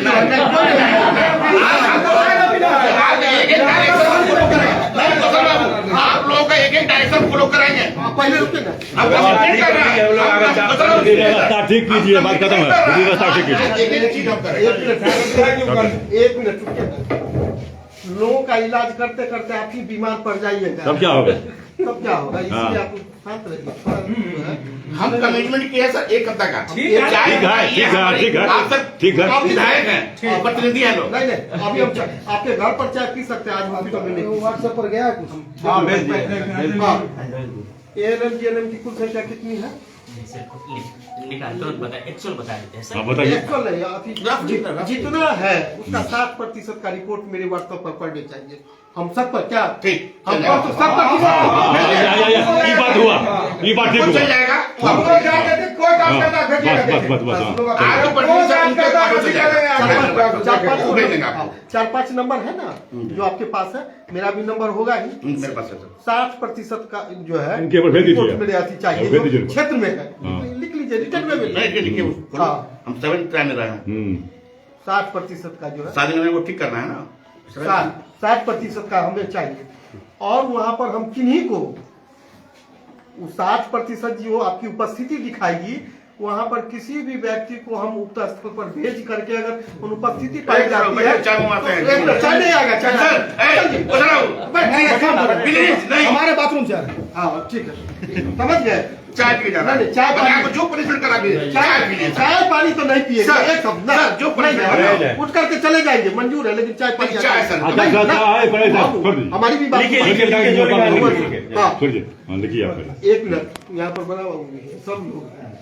आप लोगों का एक डायरेक्शन फॉलो करेंगे। पहले रुकेगा। व्यवस्था ठीक कीजिए, बात खत्म है। व्यवस्था ठीक कीजिए। एक चीज हम करें। 1 मिनट रुकिए। लोगों का इलाज करते करते आप ही बीमार पड़ जाइएगा। तब क्या होगा? तब क्या होगा? इसलिए आप शांत रहिए। हम कमिटमेंट किए सर एक हफ्ता का। ठीक है आप सर ठीक है। आप विधायक हैं, प्रतिनिधि हैं लोग। नहीं अभी हम आपके घर पर चाय पी सकते हैं। आज हॉस्पिटल में नहीं, व्हाट्सएप पर गया कुछ। हाँ भेज दिए। ANM GNM की कुल संख्या कितनी है? एक्चुअल बता देते हैं सर। हाँ बताइए। एक्चुअल नहीं, अभी जितना है उसका 60% का रिपोर्ट मेरे व्हाट्सएप पर पढ़ने चाहिए। हम सब पर क्या ठीक हमको तो सब पर ये बात हुआ, ये बात ठीक चल हुआ। जाएगा। हम लोग जाके देख, कोई काम करता है, बस आगे बढ़ने से उनके पास चल जाएगा। 4-5 नंबर है ना जो आपके पास है, मेरा भी नंबर होगा ही। मेरे पास है सर। 60% का जो है उनके ऊपर भेज दीजिए। रिपोर्ट मेरे आती चाहिए, भेज दीजिए जो क्षेत्र में है। लिख लीजिए, रिटर्न में नहीं लिखिए उसको। हाँ। हम 7th टाइम में रहे हैं। 60% का जो है, शादी में वो ठीक करना है ना। 60% का हमें चाहिए। और वहां पर हम किन्हीं को 60% जो आपकी उपस्थिति दिखाएगी, वहां पर किसी भी व्यक्ति को हम उक्त स्थल पर भेज करके अगर अनुपस्थिति पाई जाती है, चाय नहीं आएगा। प्लीज नहीं, हमारे बाथरूम से आ रहे हैं। हाँ ठीक है, समझ गए। चाय पी जाना। नहीं, चाय पानी- आपको जो पनिशमेंट करा दीजिए, चाय पी लीजिए। चाय पानी तो नहीं पिएगा। सर, एक शब्द ना, सर, जो नहीं, उठ करके चले जाएंगे, मंजूर है, लेकिन चाय पानी चाय सर। नहीं, ना, हमारी भी बात लिखिए हाँ, लिखिए। लिखिए आप। एक मिनट यहाँ पर बना हुआ है, सब लोग हैं।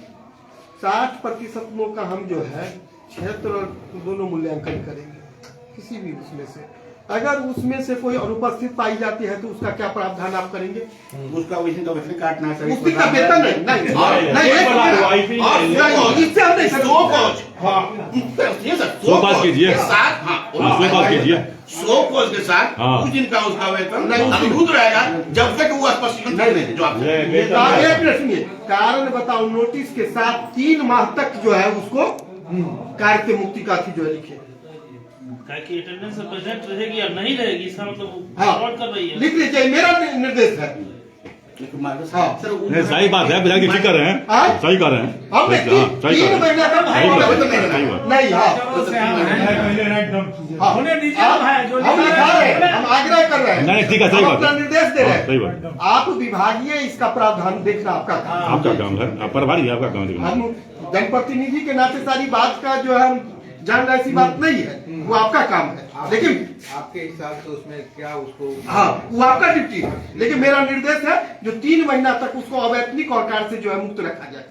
60% लोग का हम जो है क्षेत्र और दोनों मूल्यांकन करेंगे। किसी भी उसमें से अगर उसमें से कोई अनुपस्थित पाई जाती है तो उसका क्या प्रावधान आप करेंगे? उसका वैसे का वैसे काटना है सर। उसकी का वेतन नहीं इससे हम नहीं सर। ये सर सो पास कीजिए। साथ सो पास कीजिए। 100 कोस के साथ हाँ। कुछ दिन का उसका वेतन नहीं, अनुरूध रहेगा जब तक वो स्पष्टीकरण नहीं जो आप एक मिनट सुनिए, कारण बताओ। नोटिस के साथ 3 माह तक जो है उसको कार्य से मुक्ति का जो है लिखे। कि अटेंडेंस प्रेजेंट रहेगी या नहीं रहेगी, इसका मतलब हाँ। फ्रॉड कर रही है। लिख लीजिए, मेरा निर्देश है। नहीं सही बात है, विधायक ठीक कर रहे हैं। हाँ? सही कर रहे हैं। हम सही कर रहे 3 हैं। महीना तक सही बात है, नहीं, सही बात। नहीं। हाँ पहले राइट डाउन कीजिए। हाँ। होने दीजिए हम भाई, जो हम लिखा रहे हैं, हम आग्रह कर रहे हैं। नहीं ठीक है, सही हम बात अपना है। निर्देश दे रहे सही हैं। बात। आप विभागीय इसका प्रावधान देखना आपका काम। आपका काम है, आप प्रभारी है, आपका काम देखना। हम जनप्रतिनिधि के नाते सारी बात का जो है हम जान ऐसी बात नहीं है, वो आपका काम है। लेकिन आपके हिसाब से उसमें क्या उसको हाँ, वो आपका ड्यूटी है। लेकिन मेरा निर्देश है जो 3 महीना तक उसको अवैतनिक और कार्य से जो है मुक्त रखा जाए।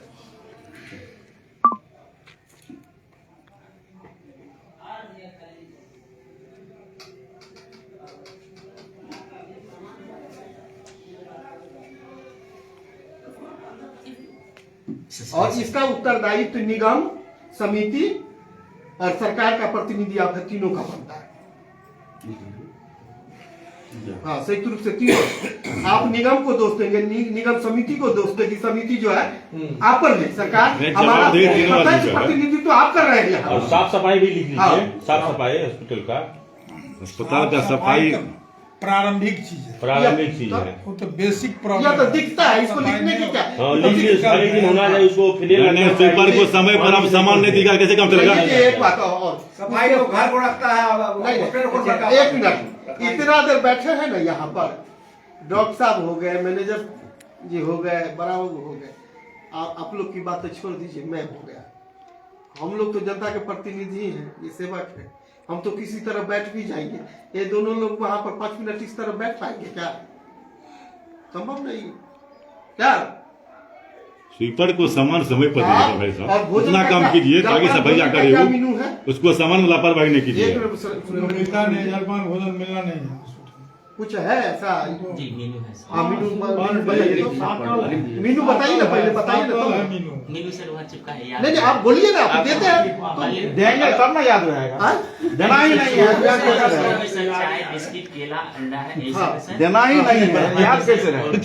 और इसका उत्तरदायित्व निगम, समिति और सरकार का प्रतिनिधि आप तीनों का बनता है। हाँ, संयुक्त रूप से तीनों। आप निगम को दोष देंगे, निगम समिति को दोष देगी। समिति जो है आप पर है, सरकार हमारा प्रत्यक्ष प्रतिनिधित्व तो आप कर रहे हैं यहाँ। और साफ सफाई भी लिख हाँ। लीजिए। साफ सफाई हॉस्पिटल का, अस्पताल का सफाई प्रारंभिक चीज है, प्रारंभिक चीज है। वो तो बेसिक यह प्रॉब्लम तो दिखता है, इसको लिखने की क्या? हाँ, लिखिए, सारे दिन होना चाहिए उसको। नहीं, स्वीपर को समय पर आप सामान नहीं दिखा, कैसे काम चलेगा? एक बात और, सफाई तो घर को रखता है। नहीं, एक मिनट, इतना देर बैठे हैं ना यहाँ पर, डॉक्टर साहब हो गए, मैनेजर जी हो गए, बड़ा बाबू हो गए, आप लोग की बात तो छोड़ दीजिए, मैं हो गया। हम लोग तो जनता के प्रतिनिधि हैं, ये सेवक है। हम तो किसी तरह बैठ भी जाएंगे। ये दोनों लोग वहां पर 5 मिनट इस तरह बैठ पाएंगे क्या? संभव नहीं क्या? स्वीपर को सामान समय पर दीजिए भाई और साहब। भोजन उतना का काम क्या- कीजिए ताकि जलपान सफाई भोजन का करे क्या हो, मेनू है? उसको सामान लापरवाही नहीं कीजिए। एक मिनट सुनिए, मिलता नहीं, जलपान भोजन मिलना नहीं है। कुछ है ऐसा? जी मेनू है सर। हाँ, मीनू बताइए तो। मीनू बताइए ना, पहले बताइए ना है तो। मीनू। मेनू सर वहाँ चिपका है याद नहीं है। आप बोलिए ना, आप देते हैं तो देंगे तब ना याद रहेगा। हाँ? देना ही नहीं है, याद कैसे सर, रहेगा? सर, चाय बिस्किट केला अंडा है यही हाँ, सब है सर। देना ही नहीं है, याद कैसे और रहेगा? दोपहर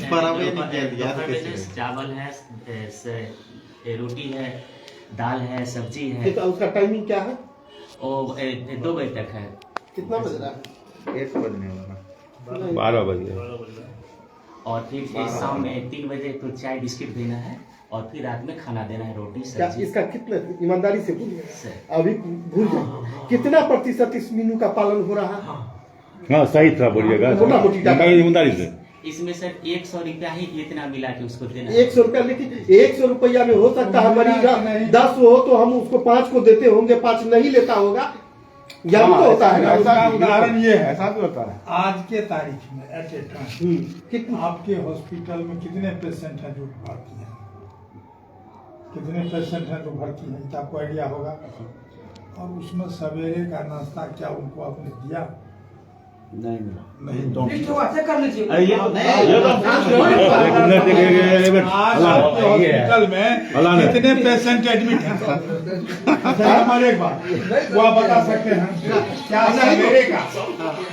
चावल है, रोटी है, दाल है, सब्जी है। तो उसका टाइमिंग क्या है? और 2 बजे तक है। कितना बज रहा है? 1 बजने वाला। 12 बजे। और फिर शाम में 3 बजे तो चाय बिस्किट देना है और फिर रात में खाना देना है, रोटी क्या सब्जी। इसका कितना, ईमानदारी से बोलिए, सर अभी भूल जाए, कितना प्रतिशत इस मीनू का पालन हो रहा है? हाँ सही था बोलिएगा ईमानदारी से। इसमें सर 100 रुपया ही इतना मिला के उसको देना 100 रुपया, लेकिन 100 रुपया में हो सकता है मरीज 10 हो तो हम उसको 5 को देते होंगे, 5 नहीं लेता होगा, यह भी तो होता है। उसका उदाहरण ये है, ऐसा भी होता है। आज के तारीख में एट ए टाइम आपके हॉस्पिटल में कितने पेशेंट हैं जो भर्ती हैं, कितने पेशेंट हैं जो भर्ती हैं, तो आपको आइडिया होगा। और उसमें सवेरे का नाश्ता क्या उनको आपने दिया? नहीं मिला। नहीं तो अच्छा कर लीजिए। हॉस्पिटल में कितने पेशेंट एडमिट हैं? हमारे एक बात वो आप बता सकते हैं क्या सवेरे का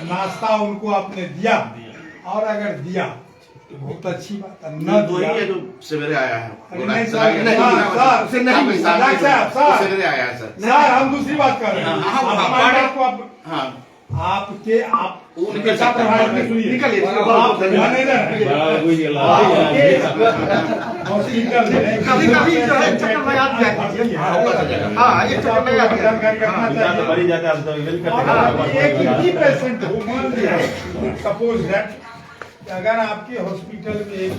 नाश्ता उनको आपने दिया? और अगर दिया तो बहुत अच्छी बात है, न दिया जो सवेरे आया है सवेरे आया है सर, हम दूसरी बात कर रहे हैं। आपके उनके साथ सपोज दैट अगर आपके हॉस्पिटल में एक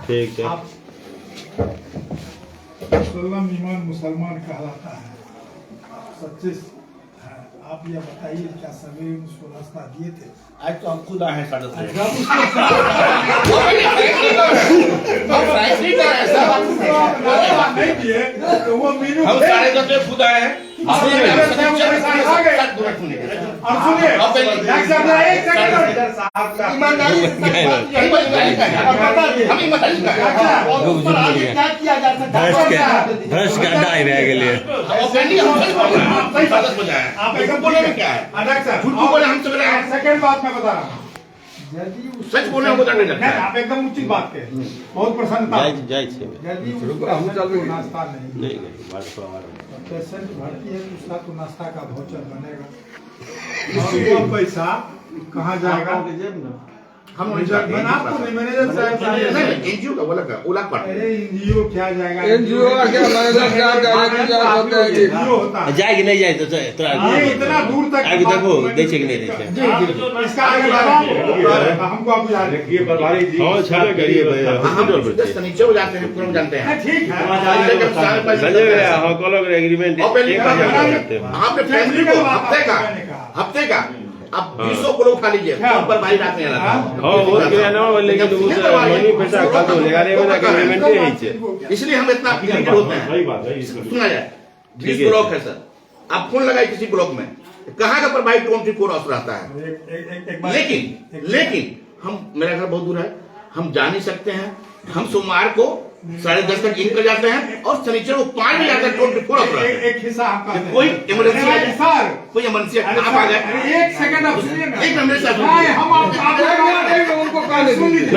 ठीक है। मुसलमान ईमान मुसलमान कहलाता है, सच्चे हैं। आप ये बताइए क्या सवेरे उसको नाश्ता दिए थे? आज तो हम खुद आए हैं 6:30 नहीं दिए तो वो मीनू हम 10:30 खुद आए हैं। भ्रष्ट का अड्डा ही रह गए। आप एकदम बोले में क्या है? झूठ बोले हम सवेरे आए। सेकंड बात मैं बता रहा हूँ, सच बोलने को दंड लगता है। आप एकदम उचित बात कहे, बहुत प्रसन्नता। यदि नाश्ता नहीं पेशेंट भर्ती है तो उसका तो नाश्ता का वाउचर बनेगा, और वो पैसा कहाँ जाएगा? हम आपको नहीं मैनेजर साहब एनजीओ का बोला का ओला पर एनजीओ क्या जाएगा? एनजीओ का क्या मैनेजर क्या होता है? एनजीओ होता है जाए कि नहीं जाए तो इतना दूर तक आगे देखो देखे कि नहीं देखे। इसका आगे हमको आप करिए शनिचर जाते हैं, पूरा जानते हैं। ठीक है, एग्रीमेंट आपने फैमिली को हफ्ते का अब 200 को लोग खा लीजिए, पर भाई रात नहीं आना। इसलिए हम इतना लिमिटेड होते हैं। सुना जाए 20 ब्लॉक है सर, आप फोन लगाए किसी ब्लॉक में, कहाँ का पर भाई 24 आवर्स रहता है। लेकिन हम, मेरा घर बहुत दूर है, हम जा नहीं सकते हैं। हम सोमवार को 10:30 तक इन कर जाते हैं और शनिचर को 5 बजे जाकर 24 आवर्स रहते हैं। एक हिस्सा आपका कोई इमरजेंसी कोई इमरजेंसी आप आ गए, एक सेकंड आप सुनिए ना, एक मिनट से हम उनको कॉल सुनिए। 12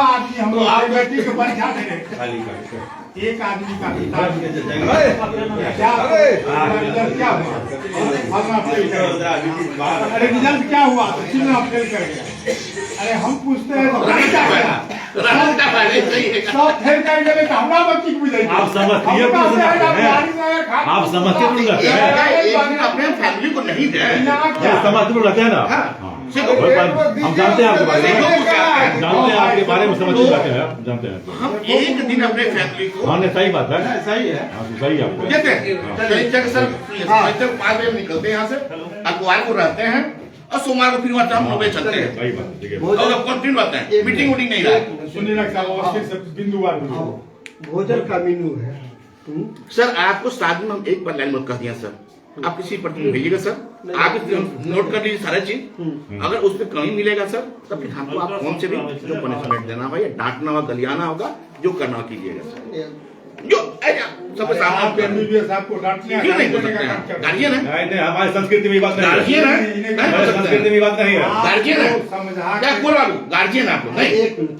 आदमी हम लोग बेटी को परीक्षा दे रहे, एक आदमी का अरे रिजल्ट क्या हुआ? आप फेल कर गए। अरे हम पूछते हैं सब फेल कर गए तो हमारा बच्ची को बुझाइए। आप समझते अपने फैमिली को नहीं दे समझते हैं ना, हम जानते हैं आपके बारे में, जानते हैं आपके बारे में, समझ जाते हैं, जानते हैं। हम एक दिन अपने फैमिली को, हमने सही बात है, सही है, सही है। कहते हैं 5 बजे निकलते हैं यहाँ से, अखबार को रहते हैं और सोमवार को फिर वहाँ हम 9 बजे चलते हैं। सही बात है। और कंटिन्यू रहते हैं, मीटिंग वोटिंग नहीं रहा। सुनिए ना, बिंदुवार भोजन का मेनू है सर। आपको शादी में हम एक बार लाइन में कह दिया सर, आप किसी पर भेजिएगा सर, आप नोट कर लीजिए सारा चीज। अगर उस पर कमी मिलेगा सर, तब फिर हमको आप फोन से भी जो पनिशमेंट देना होगा, डांटना होगा, गलियाना होगा, जो करना कीजिएगा सर। जो सबके सामने एमबीबीएस आपको डांटने क्यों नहीं बोल सकते हैं? गार्जियन है, नहीं, हमारी संस्कृति में बात नहीं, गार्जियन है, संस्कृति में बात नहीं है, गार्जियन है, क्या बोल रहा हूँ, गार्जियन है आप लोग नहीं। एक मिनट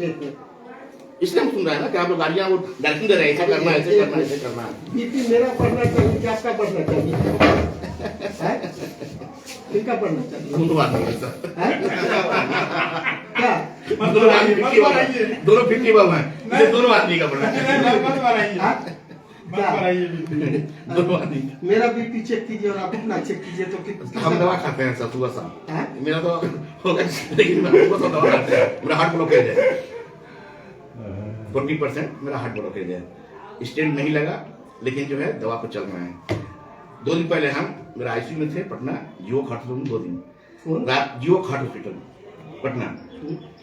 इसलिए हम सुन रहे हैं ना कि आप लोग गार्जियन वो डायरेक्शन दे रहे हैं, ऐसा करना है, ऐसे करना है, ऐसे करना है। बीपी मेरा पढ़ना चाहिए कि आपका पढ़ना चाहिए? किनका पढ़ना चाहिए? दोनों आदमी है सर, क्या दोनों 50 है, दोनों आदमी का पढ़ना है। मेरा बीपी चेक कीजिए और आप अपना चेक कीजिए तो हम दवा खाते हैं सर सुबह शाम। मेरा तो हो गया, लेकिन मैं सुबह शाम दवा खाते हैं। मेरा हार्ट ब्लॉकेज है 40%, मेरा हार्ट ब्लॉकेज है। स्टेंट नहीं लगा, लेकिन जो है दवा पर चल रहे हैं। 2 दिन पहले हम मेरा आईसीयू में थे पटना, जियो खाट 2 दिन रात, जियो खाट हॉस्पिटल पटना।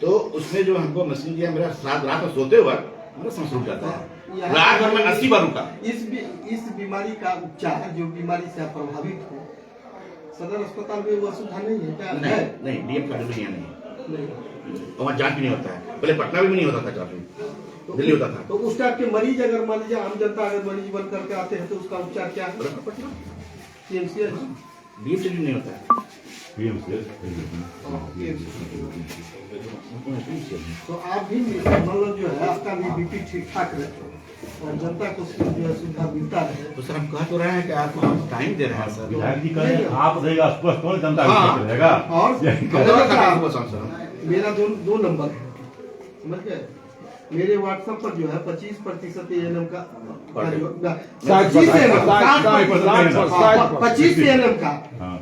तो उसमें जो हमको मशीन दिया, मेरा रात में सोते हुआ मेरा सांस रुक जाता है। रात भर में 80 बार रुका। इस बीमारी का उपचार, जो बीमारी से आप प्रभावित हो, सदर अस्पताल में वो सुविधा नहीं है क्या? नहीं, डीएम का नहीं है, वहाँ जांच भी नहीं होता है। पहले पटना में भी नहीं होता था जांच, दिल्ली होता था। तो उस टाइप के मरीज अगर मान लीजिए आम जनता अगर मरीज बन करके आते हैं तो उसका उपचार क्या है? पटना डीएम से भी नहीं होता है। तो आप भी मतलब जो है आपका भी बीपी ठीक ठाक रहे और जनता को जो है सुविधा मिलता रहे। तो सर हम कह तो रहे हैं कि आपको हम टाइम दे रहे हैं सर। विधायक जी कहें आप रहेगा स्पष्ट कौन जनता रहेगा। और मेरा 2 नंबर है, समझ गए? मेरे व्हाट्सएप पर जो है 25% ANM का 25 ANM का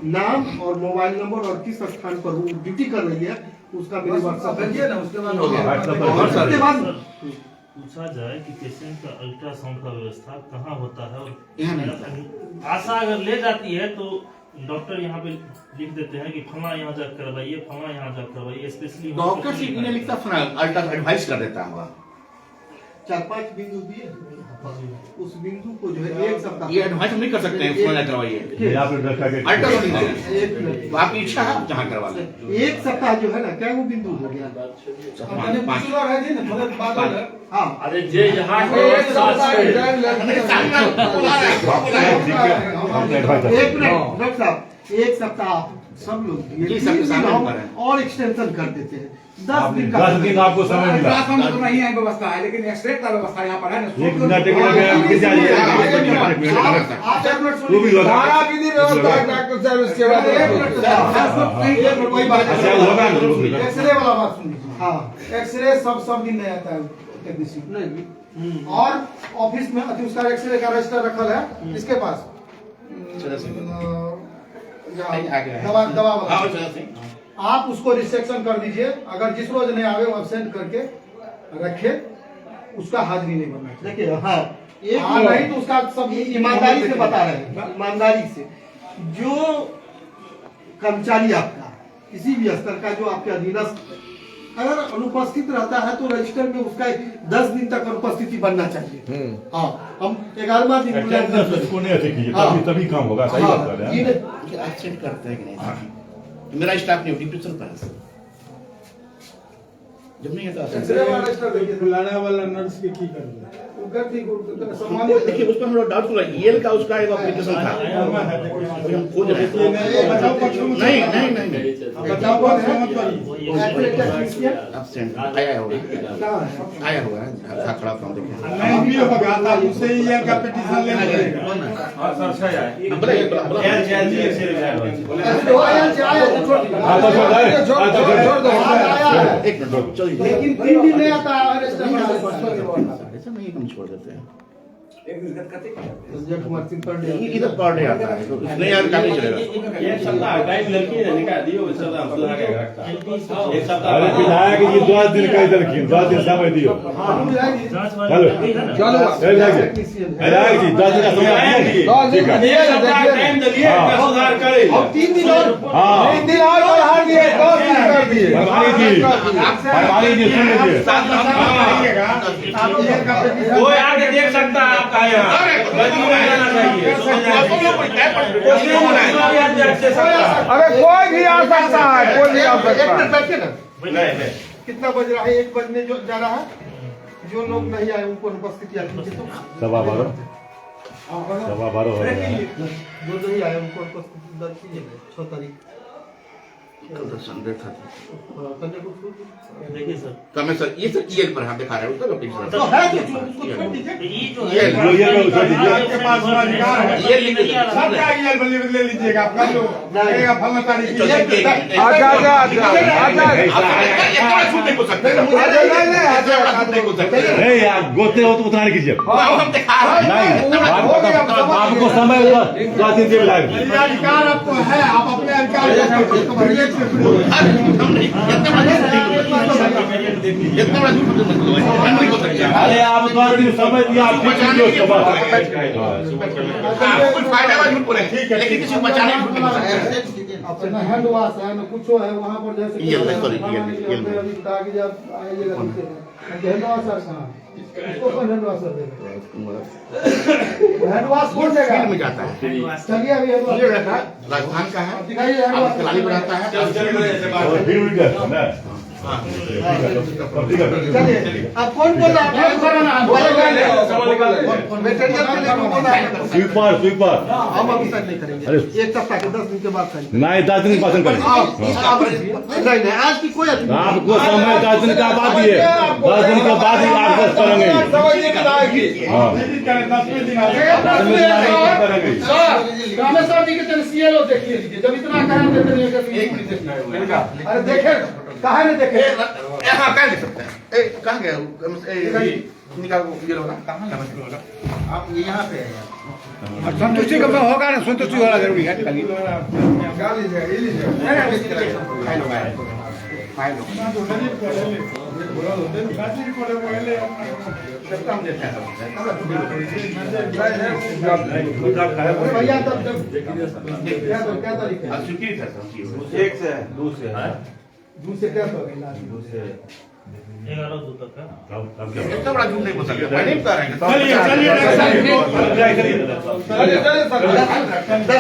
नाम और मोबाइल नंबर और किस स्थान पर वो ड्यूटी कर रही है उसका मेरे व्हाट्सएप पर ना, उसके बाद पूछा जाए कि पेशेंट का अल्ट्रासाउंड का व्यवस्था कहाँ होता है, यहाँ नहीं होता है। आशा अगर ले जाती है तो डॉक्टर यहाँ पे लिख देते हैं कि फला यहाँ जाकर करवाइए, फला यहाँ जाकर करवाइए। स्पेशली डॉक्टर से नहीं लिखता, अल्ट्रा एडवाइस कर देता है। 4-5 बिंदु दिए, उस बिंदु को जो है 1 सप्ताह ये एडवाइस हम नहीं कर सकते हैं, फला करवाइए। अल्ट्रासाउंड नहीं, आपकी इच्छा है जहाँ करवा लें। 1 सप्ताह जो है ना, क्या वो बिंदु हो गया? अरे जे यहाँ एक मिनट डॉक्टर साहब, 1 सप्ताह सब लोग और एक्सटेंशन कर देते हैं। 10 दिन का 10 दिन आपको समय मिला। तो नहीं है व्यवस्था है, लेकिन एक्सरे का व्यवस्था यहाँ पर है ना। एक मिनट डॉक्टर साहब इसके बाद एक्सरे वाला बात सुनिए। हाँ, एक्सरे सब दिन नहीं आता है टेक्नीशियन नहीं। और ऑफिस में उसका एक्सरे का रजिस्टर रखल है इसके पास। दवा आप उसको रिसेक्शन कर दीजिए। अगर जिस रोज नहीं आवे वो एब्सेंट करके रखे, उसका हाजिरी नहीं बनना चाहिए। देखिए हाँ, एक नहीं तो उसका सब ईमानदारी से बता रहे हैं, ईमानदारी से। जो कर्मचारी आपका किसी भी स्तर का जो आपके अधीनस्थ अगर अनुपस्थित रहता है तो रजिस्टर में उसका 10 दिन तक अनुपस्थिति बनना चाहिए। हाँ, हम 11वां दिन तभी काम होगा। सही बात कर रहे हैं। एब्सेंट करते हैं कि नहीं? मेरा स्टाफ नहीं डिप्रेशन पर है जब नहीं है तो बुलाने वाला नर्स के की कर देखिए उसका हम लोग डाउट ईएल का उसका एक एप्लीकेशन था, हम खोज रहे थे। नहीं एब्सेंट आया हुआ है खड़ा काम देखिए नहीं भी होगा था उससे ईएल का पिटीशन ले एक मिनट चलिए, लेकिन 3 दिन नहीं आता है। ऐसा नहीं हम छोड़ देते हैं। इधर पर डे आता है तो नहीं यार काम नहीं चलेगा। एक सप्ताह टाइम लड़की ने निकाल दियो, इस सप्ताह हम सुधार के रखता है। एक सप्ताह अरे विधायक जी 10 दिन का इधर रखिए, 10 दिन समय दियो। चलो विधायक जी 10 दिन का समय दिए, एक सप्ताह टाइम दीजिए, सुधार करे। अब 3 दिन और 3 दिन और बढ़ा दिए, 10 दिन कर दिए। हमारी जी सुन लीजिए, कोई आके देख सकता है आपका यहाँ गलती नहीं जाना चाहिए। अरे कोई भी आ सकता है, कोई भी आ सकता है। बैठे ना, कितना बज रहा है? 1 बजने जो जा रहा है। जो लोग नहीं आए उनको उपस्थिति आनी चाहिए। 12:15 जो नहीं आए उनको उपस्थिति दर्ज कीजिए 6 तारीख। संडे था देखिए सर, कमें सर ये सर ईएल पर हम दिखा रहे हैं उसका लोकेशन तो है तो उसको छोड़ दीजिए। ये जो ये है ये छोड़ दीजिए। आपके पास अधिकार है। ये लिख सब का ईमेल ले लीजिएगा आप कर लो लगेगा फलना तारीख की। आजा आजा आजा आजा छूट नहीं हो सकते नहीं आप गोते हो तो उतना नहीं कीजिए। हम दिखा रहे हैं नहीं आपको समय 2-3 दिन लगेगा। अधिकार आपको है आप अपने अधिकार इतना बड़ा झूठ मत बोलो हम नहीं हो सकते अरे आप 2 दिन समय दिया आप ठीक नहीं हो सकते। आप कुछ फायदा वाला झूठ बोले लेकिन किसी को बचाने झूठ नहीं बोल सकते अपना हैंड वॉश है न कुछ है वहाँ पर जैसे ये ले, sorry, ये ले। अभी बता के जब आइएगा हैंड वॉश सर कहाँ इसको कौन हैंड वॉश कर देगा हैंड वॉश कौन देगा फील्ड में जाता है चलिए अभी हैंड वॉश ये रहता है राजस्थान का है दिखाइए हैंड वॉश कलाली में रहता है और फिर उड़ गया ना। चलिए अब कौन बोल रहा है आप कराना वेटरनरी के लिए बोल रहा है स्वीपर स्वीपर हम अभी तक नहीं करेंगे अरे। एक सप्ताह के 10 दिन के बाद करेंगे नहीं 10 दिन पासन करेंगे। नहीं आज की कोई अति आपको समय 10 दिन का बाद दिए 10 दिन के बाद ही आप बस करेंगे। हाँ करेंगे। रामेश्वर जी के सीएलओ देखिए लीजिए जब इतना कहा देते नहीं है एक मिनट देखिए अरे देखे कहा नहीं देखे यहाँ कहाँ देख सकते हैं कहाँ गया निकाल ये वाला कहाँ आप यहाँ पे है संतुष्टि का होगा ना संतुष्टि होना जरूरी है क्या लीजिएगा ये लीजिएगा फाइल भैया तब क्या तारीख है स्वीकृत है सर एक से दूसरे दूसरे क्या तो 11-2 तक है। इतना बड़ा झूठ नहीं बोल सकते मैं नहीं कह रहे हैं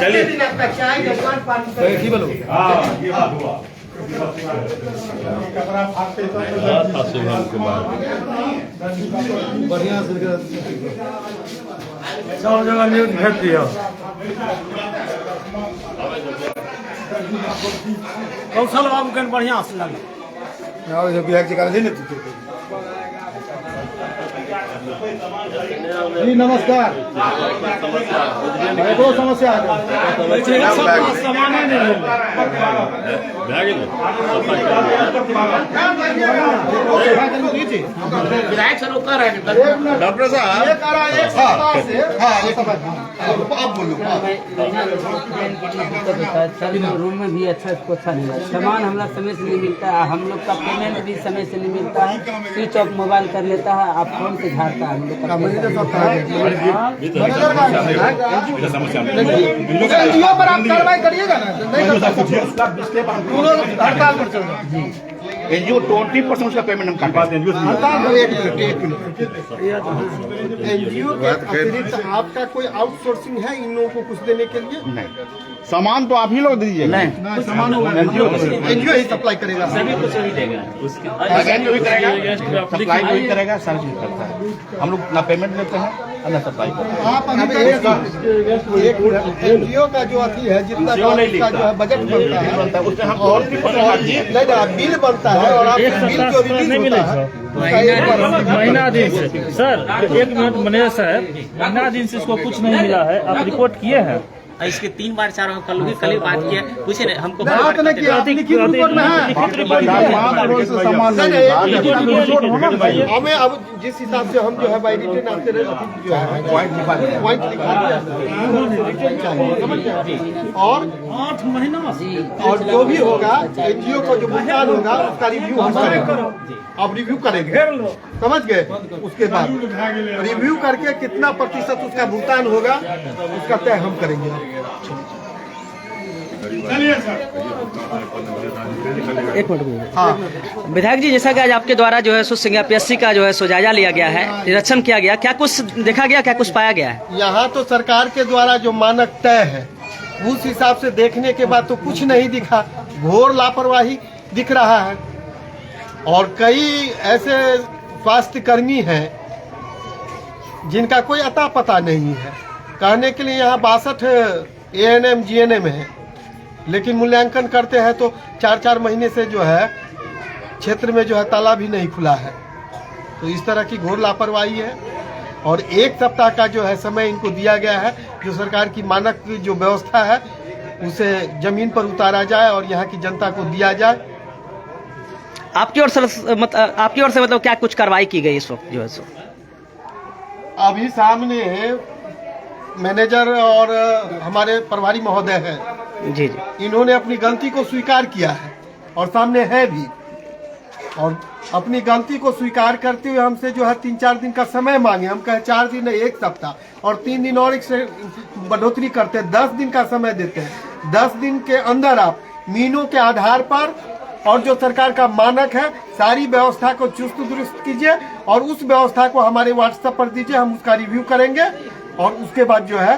चलिए दिन आपका चाय जलपान पानी ठीक बोलो। हाँ ये बात हुआ। कपड़ा फाड़ते बढ़िया से सब जगह न्यूज भेज दिया। कौशल बाबू के बढ़िया से लगा बिहार जी का जी नमस्कार एगो समस्या है सामान नहीं विधायक सर वो कह रहे हैं डॉक्टर साहब ये करा एक सप्ताह से हाँ ये सब अब बोलो सभी रूम में भी अच्छा इसको अच्छा नहीं लगता सामान हम लोग समय से नहीं मिलता है हम लोग का पेमेंट भी समय से नहीं मिलता है स्विच ऑफ मोबाइल कर लेता है आप फोन से झाड़ता है हम लोग का एनजीओ पर आप कार्रवाई करिएगा ना नहीं कर सकते हड़ताल पर चल रहा एनजीओ 20% उसका पेमेंट हम काटते हैं एनजीओ के अतिरिक्त आपका कोई आउटसोर्सिंग है इन लोगों को कुछ देने के लिए नहीं सामान तो आप ही लोग दीजिए नहीं सामान एनजीओ ही सप्लाई करेगा सभी कुछ वही देगा उसके एनजीओ ही करेगा सप्लाई वही करेगा सर्विस करता है हम लोग ना पेमेंट लेते हैं और ना सप्लाई करते हैं आप एक एनजीओ का जो अथी है जितना का जो है बजट बनता है उसमें हम और भी बिल बनता है और आप बिल जो रिलीज होता है महीना दिन से सर 1 मिनट मैनेजर साहब महीना दिन से इसको कुछ नहीं मिला है आप रिपोर्ट किए हैं इसके 3 बार 4 बार कल होगी कल ही बात किया पूछे नहीं हमको बात नहीं किया लिखित रिपोर्ट में है हमें अब जिस हिसाब से हम जो है बाई रिटर्न आपसे जो है पॉइंट लिखा और 8 महीना और जो भी होगा एनजीओ को जो भुगतान होगा उसका रिव्यू हम करेंगे अब रिव्यू करेंगे समझ गए उसके बाद रिव्यू करके कितना प्रतिशत उसका भुगतान होगा उसका तय हम करेंगे एक मिनट हाँ विधायक जी जैसा कि आज आपके द्वारा जो है सो सिंगा पीएससी का जो है सो जायजा लिया गया है निरीक्षण किया गया क्या कुछ देखा गया क्या कुछ पाया गया है यहाँ तो सरकार के द्वारा जो मानक तय है उस हिसाब से देखने के बाद तो कुछ नहीं दिखा घोर लापरवाही दिख रहा है और कई ऐसे स्वास्थ्य कर्मी हैं जिनका कोई अता पता नहीं है कहने के लिए यहाँ 62 ANM GNM है लेकिन मूल्यांकन करते हैं तो 4-4 महीने से जो है क्षेत्र में जो है ताला भी नहीं खुला है। तो इस तरह की घोर लापरवाही है और 1 सप्ताह का जो है समय इनको दिया गया है। जो सरकार की मानक जो व्यवस्था है उसे जमीन पर उतारा जाए और यहाँ की जनता को दिया जाए। आपकी ओर से मतलब क्या कुछ कार्रवाई की गई इस वक्त जो है सो? अभी सामने मैनेजर और हमारे प्रभारी महोदय हैं, जी जी, इन्होंने अपनी गलती को स्वीकार किया है और सामने है भी, और अपनी गलती को स्वीकार करते हुए हमसे जो है 3-4 दिन का समय मांगे। हम कहे 4 दिन 1 सप्ताह और 3 दिन और इससे बढ़ोतरी करते हैं, 10 दिन का समय देते हैं। 10 दिन के अंदर आप मीनों के आधार पर और जो सरकार का मानक है सारी व्यवस्था को चुस्त दुरुस्त कीजिए और उस व्यवस्था को हमारे व्हाट्सएप पर दीजिए, हम उसका रिव्यू करेंगे और उसके बाद जो है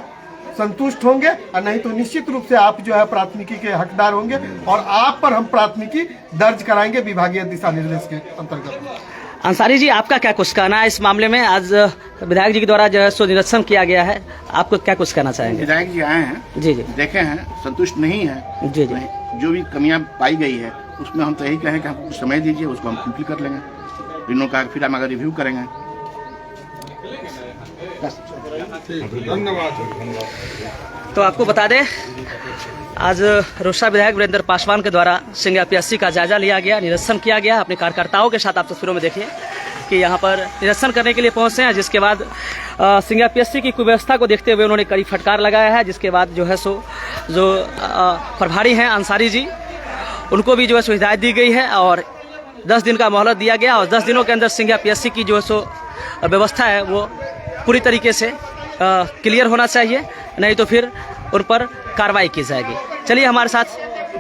संतुष्ट होंगे, और नहीं तो निश्चित रूप से आप जो है प्राथमिकी के हकदार होंगे और आप पर हम प्राथमिकी दर्ज कराएंगे विभागीय दिशा निर्देश के अंतर्गत। अंसारी जी, आपका क्या कुछ कहना है इस मामले में? आज विधायक जी के द्वारा जो है सो निरीक्षण किया गया है, आपको क्या कुछ कहना चाहेंगे? विधायक जी आए हैं, जी जी, देखे हैं, संतुष्ट नहीं है। जी जी, जो भी कमियां पाई गई है उसमें हम तो यही कहें कि हमको कुछ समय दीजिए, उसको हम कंप्लीट कर लेंगे। इन्हों का फिर हम अगर रिव्यू करेंगे। तो आपको बता दें, आज रोसड़ा विधायक वीरेंद्र पासवान के द्वारा सिंघिया पीएससी का जायजा लिया गया, निरीक्षण किया गया अपने कार्यकर्ताओं के साथ। आप तस्वीरों में देखिए कि यहाँ पर निरीक्षण करने के लिए पहुंचे हैं, जिसके बाद सिंघिया पीएससी की कुव्यवस्था को देखते हुए उन्होंने कड़ी फटकार लगाया है। जिसके बाद जो है सो जो प्रभारी हैं अंसारी जी, उनको भी जो है सो हिदायत दी गई है और 10 दिन का मोहलत दिया गया और 10 दिनों के अंदर सिंघिया पीएससी की जो है सो व्यवस्था है वो पूरी तरीके से क्लियर होना चाहिए, नहीं तो फिर उन पर कार्रवाई की जाएगी। चलिए हमारे साथ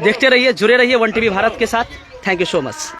देखते रहिए, जुड़े रहिए 1 TV भारत के साथ। Thank you so much.